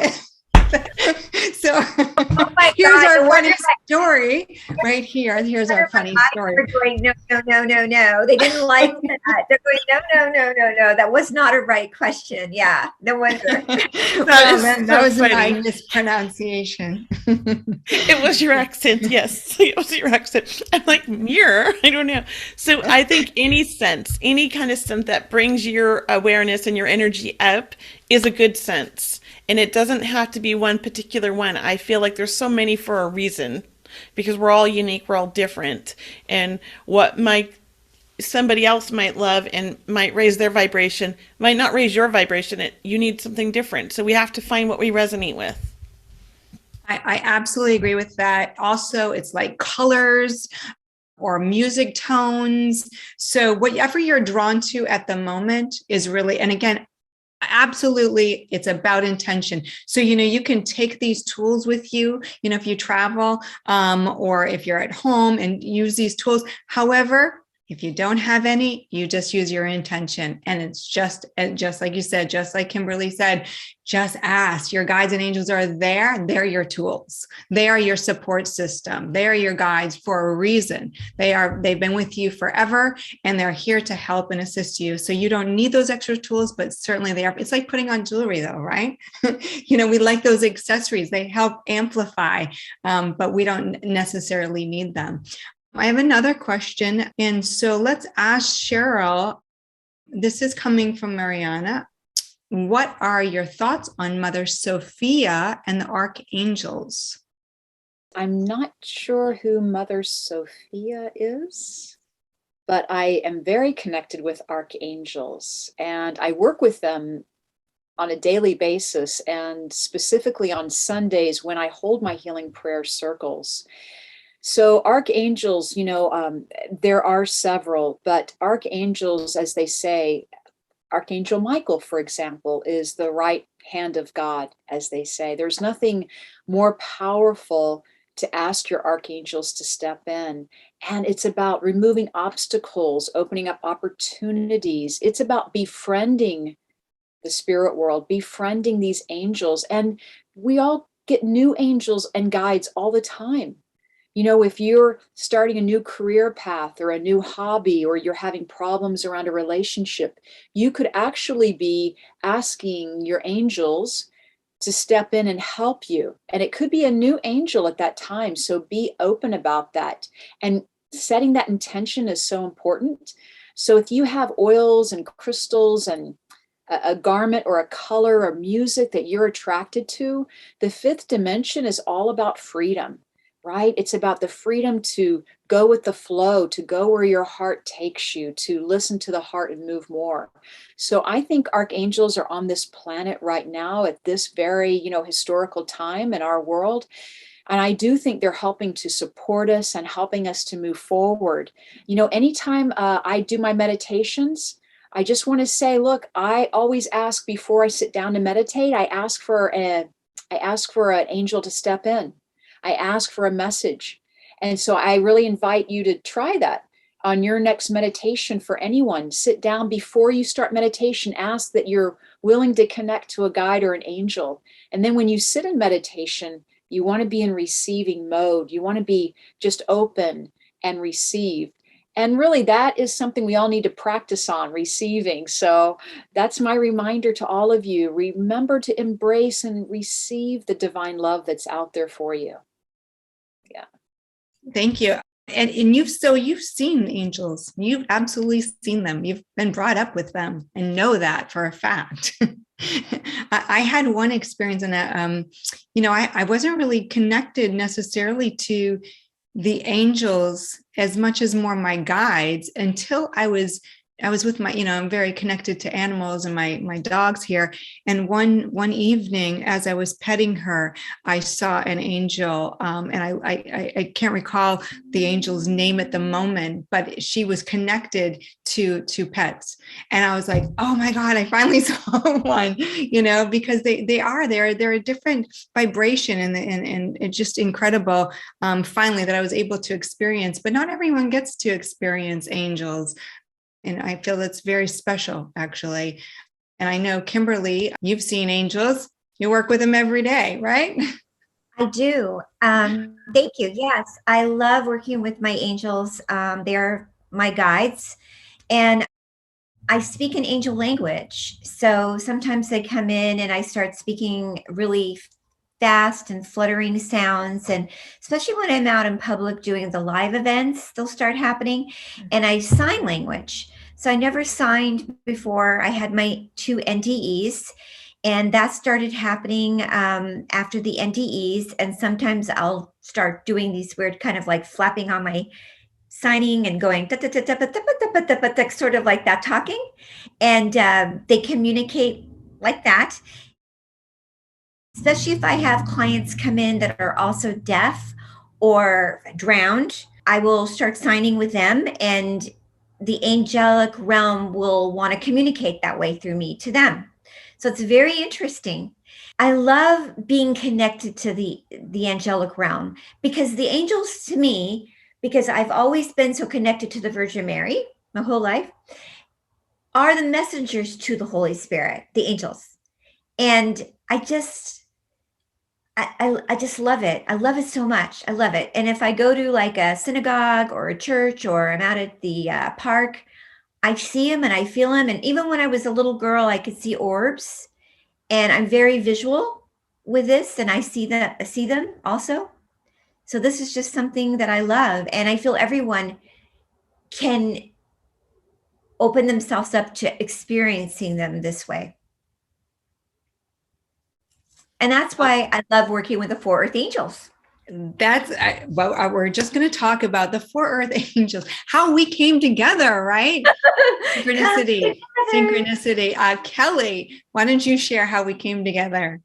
Oh my here's God, our funny story right here. Here's our funny story. They're going, no, no, no, no, no. They didn't like that. They're going, no, no, no, no, no. That was not a right question. Yeah, no wonder. That was my mispronunciation. It was your accent, yes. It was your accent. I'm like, mirror? I don't know. So I think any kind of sense that brings your awareness and your energy up is a good sense. And it doesn't have to be one particular one. I feel like there's so many for a reason, because we're all unique, we're all different. And what somebody else might love and might raise their vibration might not raise your vibration. You need something different. So we have to find what we resonate with. I absolutely agree with that. Also, it's like colors or music tones. So whatever you're drawn to at the moment is really, and again, absolutely, it's about intention. So, you can take these tools with you, if you travel, or if you're at home, and use these tools. However, if you don't have any, you just use your intention. And it's just like you said, just like Kimberly said, just ask. Your guides and angels are there. They're your tools. They are your support system. They are your guides for a reason. They've been with you forever, and they're here to help and assist you. So you don't need those extra tools, but certainly they are. It's like putting on jewelry though, right? We like those accessories. They help amplify, but we don't necessarily need them. I have another question. And so let's ask Cheryl. This is coming from Mariana. What are your thoughts on Mother Sophia and the Archangels? I'm not sure who Mother Sophia is, but I am very connected with archangels, and I work with them on a daily basis, and specifically on Sundays when I hold my healing prayer circles. So archangels, there are several, but archangels, as they say, Archangel Michael, for example, is the right hand of God, as they say. There's nothing more powerful to ask your archangels to step in. And it's about removing obstacles, opening up opportunities. It's about befriending the spirit world, befriending these angels. And we all get new angels and guides all the time. If you're starting a new career path or a new hobby, or you're having problems around a relationship, you could actually be asking your angels to step in and help you. And it could be a new angel at that time. So be open about that. And setting that intention is so important. So if you have oils and crystals and a garment or a color or music that you're attracted to, the fifth dimension is all about freedom, right? It's about the freedom to go with the flow, to go where your heart takes you, to listen to the heart and move more. So I think archangels are on this planet right now at this very, historical time in our world. And I do think they're helping to support us and helping us to move forward. Anytime I do my meditations, I just want to say, look, I always ask before I sit down to meditate, I ask for an angel to step in. I ask for a message. And so I really invite you to try that on your next meditation. For anyone, sit down before you start meditation, ask that you're willing to connect to a guide or an angel. And then when you sit in meditation, you want to be in receiving mode. You want to be just open and receive. And really, that is something we all need to practice on, receiving. So that's my reminder to all of you. Remember to embrace and receive the divine love that's out there for you. Yeah. Thank you. And you've seen angels. You've absolutely seen them. You've been brought up with them and know that for a fact. I had one experience, and I wasn't really connected necessarily to the angels as much as more my guides until I was with my, I'm very connected to animals and my dogs here. And one evening, as I was petting her, I saw an angel, and I can't recall the angel's name at the moment, but she was connected to pets. And I was like, oh my God, I finally saw one, because they're a different vibration, and it's just incredible. Finally, that I was able to experience, but not everyone gets to experience angels. And I feel that's very special, actually. And I know, Kimberly, you've seen angels. You work with them every day, right? I do. Thank you. Yes, I love working with my angels. They're my guides. And I speak an angel language. So sometimes they come in and I start speaking really fast and fluttering sounds. And especially when I'm out in public doing the live events, they'll start happening. And I sign language. So I never signed before. I had my 2 NDEs, and that started happening after the NDEs. And sometimes I'll start doing these weird kind of like flapping on my signing and going sort of like that talking. And they communicate like that. Especially if I have clients come in that are also deaf or drowned, I will start signing with them, and the angelic realm will want to communicate that way through me to them. So it's very interesting. I love being connected to the angelic realm, because the angels to me, because I've always been so connected to the Virgin Mary my whole life, are the messengers to the Holy Spirit, the angels. And I just love it. I love it so much. I love it. And if I go to like a synagogue or a church, or I'm out at the park, I see them and I feel them. And even when I was a little girl, I could see orbs, and I'm very visual with this, and I see them also. So this is just something that I love. And I feel everyone can open themselves up to experiencing them this way. And that's why I love working with the 4 Earth Angels. We're just going to talk about the 4 Earth Angels, how we came together, right? Synchronicity. Kelley, why don't you share how we came together?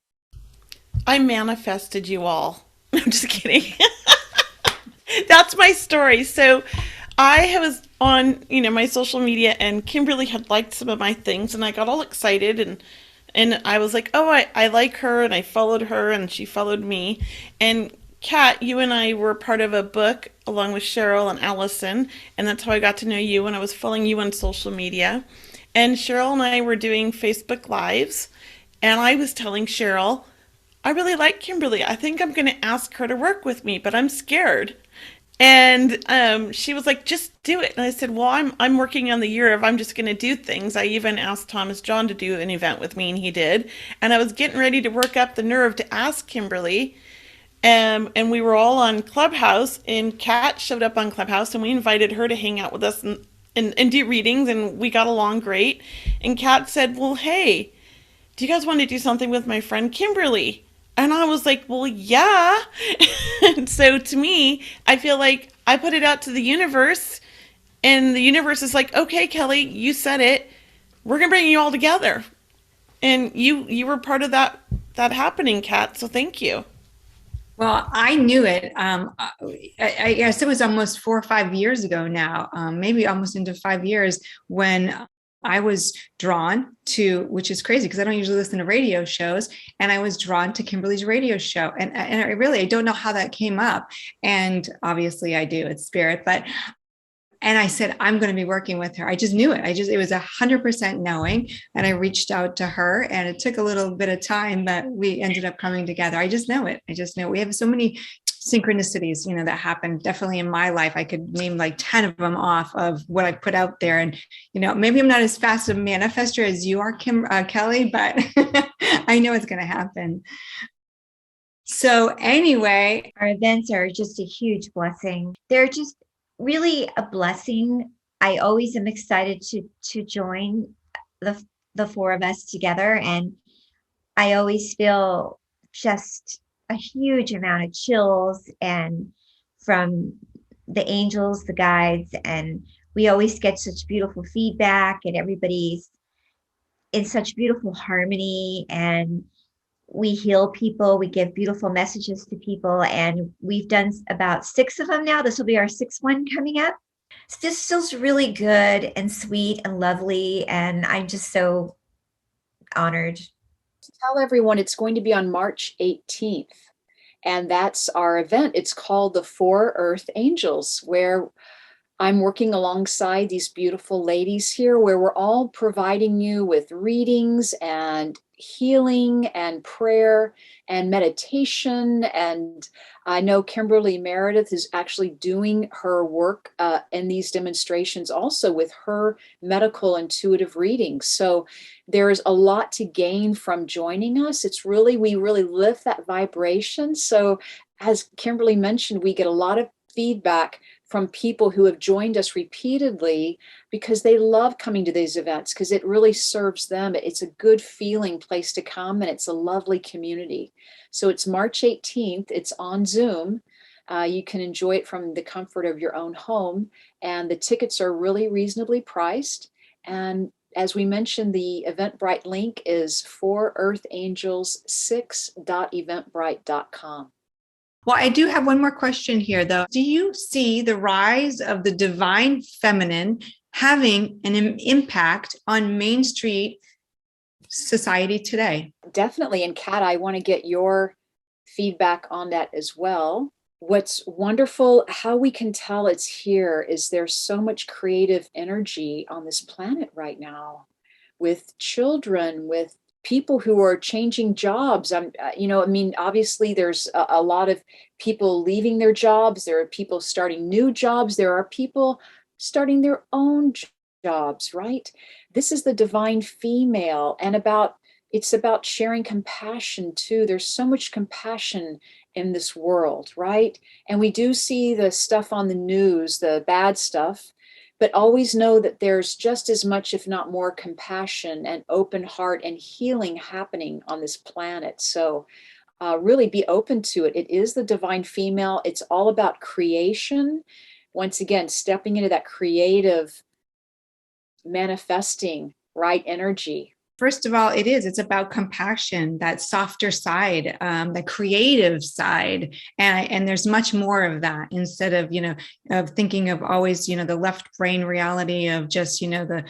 I manifested you all. I'm just kidding. That's my story. So I was on, my social media, and Kimberly had liked some of my things, and I got all excited, and I was like, oh, I like her, and I followed her, and she followed me. And Kat, you and I were part of a book along with Cheryl and Allison, and that's how I got to know you, and I was following you on social media. And Cheryl and I were doing Facebook Lives, and I was telling Cheryl, I really like Kimberly. I think I'm going to ask her to work with me, but I'm scared. And she was like, just do it. And I said, well, I'm working on the year of I'm just going to do things. I even asked Thomas John to do an event with me, and he did. And I was getting ready to work up the nerve to ask Kimberly. And we were all on Clubhouse, and Kat showed up on Clubhouse, and we invited her to hang out with us. and do readings, and we got along great. And Kat said, well, hey, do you guys want to do something with my friend Kimberly? And I was like, well, yeah. And so to me, I feel like I put it out to the universe, and the universe is like, okay, Kelley, you said it. We're going to bring you all together. And you were part of that happening, Kat. So thank you. Well, I knew it. I guess it was almost 4 or 5 years ago now, maybe almost into 5 years, when I was drawn to, which is crazy because I don't usually listen to radio shows, and I was drawn to Kimberly's radio show. And I don't know how that came up. And obviously I do, it's spirit, and I said, I'm going to be working with her. I just knew it. It was 100% knowing. And I reached out to her, and it took a little bit of time, but we ended up coming together. I just know it. We have so many synchronicities, that happened definitely in my life. I could name like 10 of them off of what I put out there. And, maybe I'm not as fast a manifester as you are, Kelley, but I know it's going to happen. So anyway, our events are just a huge blessing. They're just really a blessing. I always am excited to join the four of us together, and I always feel just a huge amount of chills, and from the angels, the guides, and we always get such beautiful feedback, and everybody's in such beautiful harmony, and we heal people, we give beautiful messages to people, and we've done about 6 of them now. This will be our 6th one coming up. So this feels really good and sweet and lovely, and I'm just so honored. Tell everyone it's going to be on March 18th, and that's our event. It's called the Four Earth Angels, where I'm working alongside these beautiful ladies here, where we're all providing you with readings and healing and prayer and meditation. And I know Kimberly Meredith is actually doing her work in these demonstrations also with her medical intuitive readings. So there's a lot to gain from joining us. We really lift that vibration. So as Kimberly mentioned, we get a lot of feedback from people who have joined us repeatedly because they love coming to these events because it really serves them. It's a good feeling place to come, and it's a lovely community. So it's March 18th. It's on Zoom. You can enjoy it from the comfort of your own home, and the tickets are really reasonably priced. And as we mentioned, the Eventbrite link is 4earthangels6.eventbrite.com. well, I do have one more question here, though. Do you see the rise of the divine feminine having an impact on Main Street society today? Definitely. And Kat, I want to get your feedback on that as well. What's wonderful, how we can tell it's here, is there's so much creative energy on this planet right now, with children, with people who are changing jobs. Obviously there's a lot of people leaving their jobs. There are people starting new jobs. There are people starting their own jobs, right? This is the divine female, and it's about sharing compassion too. There's so much compassion in this world, right? And we do see the stuff on the news, the bad stuff, but always know that there's just as much, if not more, compassion and open heart and healing happening on this planet. So really be open to it. It is the divine female. It's all about creation. Once again, stepping into that creative, manifesting, right energy. First of all, it's about compassion, that softer side, the creative side. And there's much more of that, instead of, of thinking of always, the left brain reality of just, the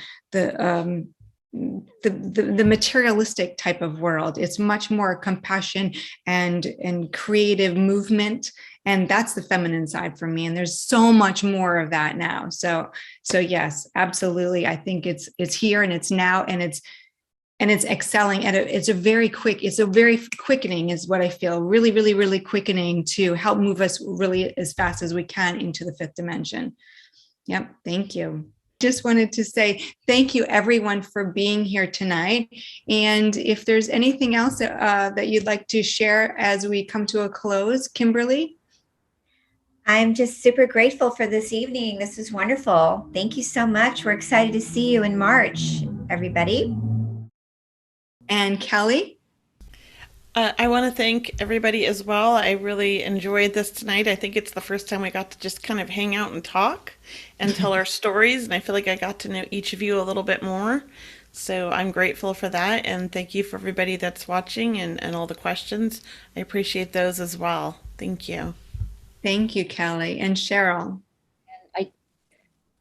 materialistic type of world. It's much more compassion and creative movement. And that's the feminine side for me. And there's so much more of that now. So yes, absolutely. I think it's here and it's now, and it's excelling, and it's a very quickening is what I feel, really, really, really quickening to help move us really as fast as we can into the 5th dimension. Yep. Thank you. Just wanted to say thank you everyone for being here tonight. And if there's anything else that you'd like to share as we come to a close, Kimberly? I'm just super grateful for this evening. This was wonderful. Thank you so much. We're excited to see you in March, everybody. And Kelley? I want to thank everybody as well. I really enjoyed this tonight. I think it's the first time we got to just kind of hang out and talk and tell our stories. And I feel like I got to know each of you a little bit more. So I'm grateful for that. And thank you for everybody that's watching and all the questions. I appreciate those as well. Thank you. Thank you, Kelley. And Cheryl?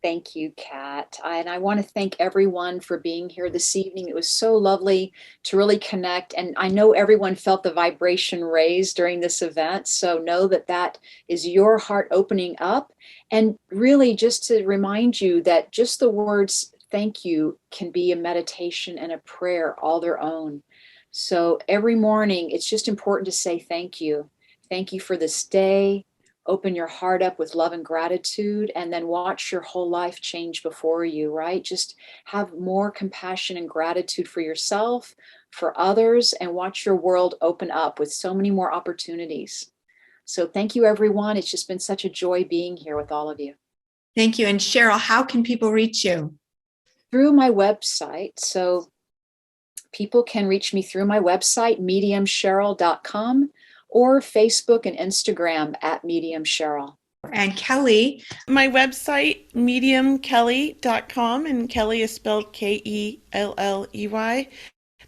Thank you, Kat. And I want to thank everyone for being here this evening. It was so lovely to really connect. And I know everyone felt the vibration raised during this event. So know that that is your heart opening up. And really just to remind you that just the words thank you can be a meditation and a prayer all their own. So every morning, it's just important to say thank you. Thank you for this day. Open your heart up with love and gratitude, and then watch your whole life change before you, right? Just have more compassion and gratitude for yourself, for others, and watch your world open up with so many more opportunities. So thank you, everyone. It's just been such a joy being here with all of you. Thank you. And Cheryl, how can people reach you? Through my website. So people can reach me through my website, mediumcheryl.com, or Facebook and Instagram at Medium Cheryl. And Kelley? My website, mediumkelley.com, and Kelley is spelled Kelley.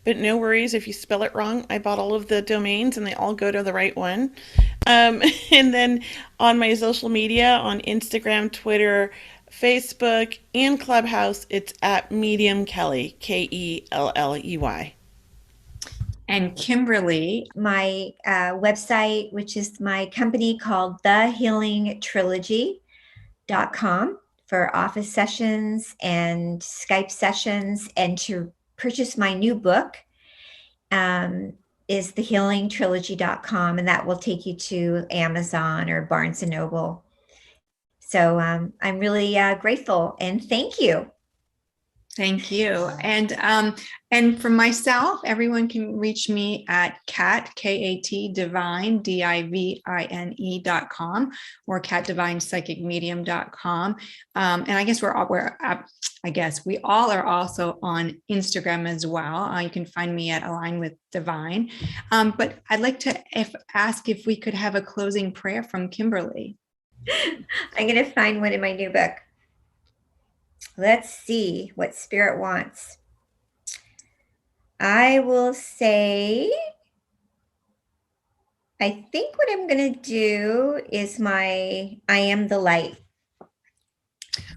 But no worries if you spell it wrong. I bought all of the domains and they all go to the right one. And then on my social media, on Instagram, Twitter, Facebook, and Clubhouse, it's at Medium Kelley, Kelley. And Kimberly? My website, which is my company called thehealingtrilogy.com for office sessions and Skype sessions. And to purchase my new book is thehealingtrilogy.com, and that will take you to Amazon or Barnes & Noble. So I'm really grateful, and thank you. Thank you. And for myself, everyone can reach me at Kat, K-A-T, Divine, DIVINE.com, or katdivinepsychicmedium.com. And I guess we all are also on Instagram as well. You can find me at Align with Divine. But I'd like to ask if we could have a closing prayer from Kimberly. I'm going to find one in my new book. Let's see what Spirit wants. I will say, I think what I'm going to do is I am the light.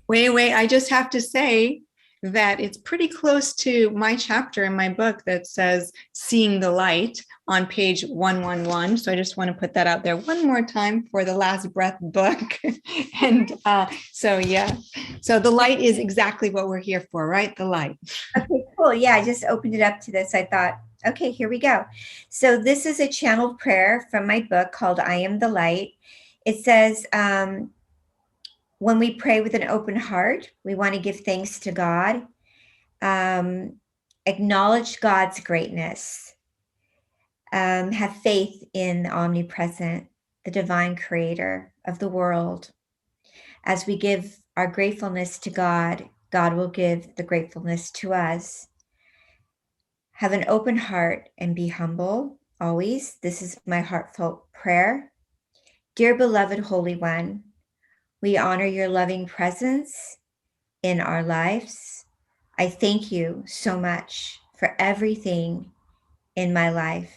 Wait, I just have to say that it's pretty close to my chapter in my book that says Seeing the Light on page 111. So I just want to put that out there one more time for the Last Breath book. And so the light is exactly what we're here for, right? The light. Okay, cool. Yeah, I just opened it up to this. I thought, okay, here we go. So this is a channeled prayer from my book called I Am the Light. It says, when we pray with an open heart, we want to give thanks to God, acknowledge God's greatness, have faith in the omnipresent, the divine creator of the world. As we give our gratefulness to God, God will give the gratefulness to us. Have an open heart and be humble always. This is my heartfelt prayer. Dear beloved Holy One, we honor your loving presence in our lives. I thank you so much for everything in my life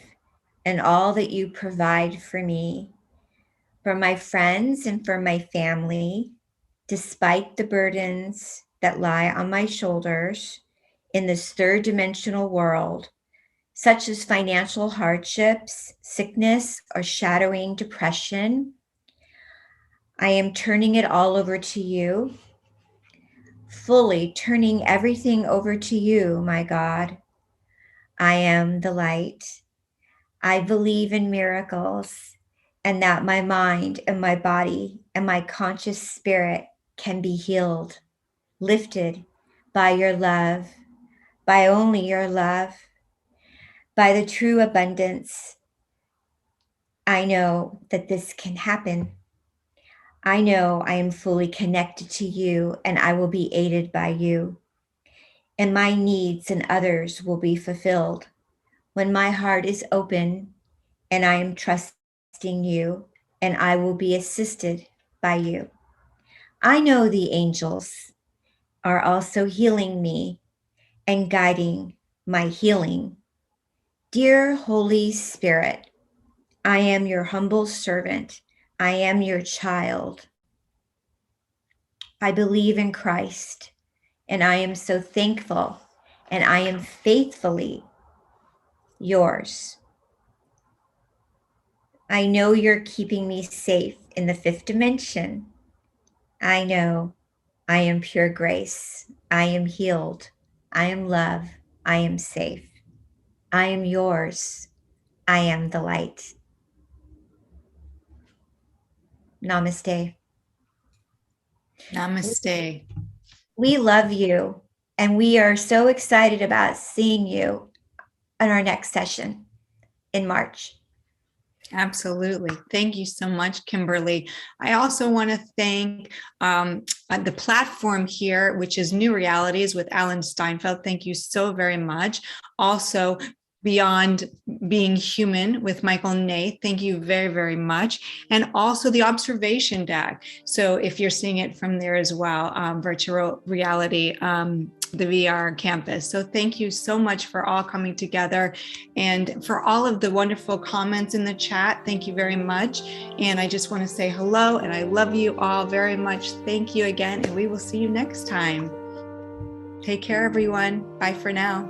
and all that you provide for me, for my friends and for my family, despite the burdens that lie on my shoulders in this third dimensional world, such as financial hardships, sickness, or shadowing depression. I am turning it all over to you, fully turning everything over to you, my God. I am the light. I believe in miracles and that my mind and my body and my conscious spirit can be healed, lifted by your love, by only your love, by the true abundance. I know that this can happen. I know I am fully connected to you, and I will be aided by you. And my needs and others will be fulfilled when my heart is open and I am trusting you, and I will be assisted by you. I know the angels are also healing me and guiding my healing. Dear Holy Spirit, I am your humble servant. I am your child. I believe in Christ, and I am so thankful, and I am faithfully yours. I know you're keeping me safe in the fifth dimension. I know I am pure grace. I am healed. I am love. I am safe. I am yours. I am the light. Namaste. Namaste. We love you, and we are so excited about seeing you in our next session in March. Absolutely. Thank you so much, Kimberly. I also want to thank the platform here, which is New Realities with Alan Steinfeld. Thank you so very much. Also, Beyond Being Human with Michael Ney. Thank you very, very much. And also the observation deck. So if you're seeing it from there as well, virtual reality, the VR campus. So thank you so much for all coming together and for all of the wonderful comments in the chat. Thank you very much. And I just want to say hello, and I love you all very much. Thank you again, and we will see you next time. Take care, everyone. Bye for now.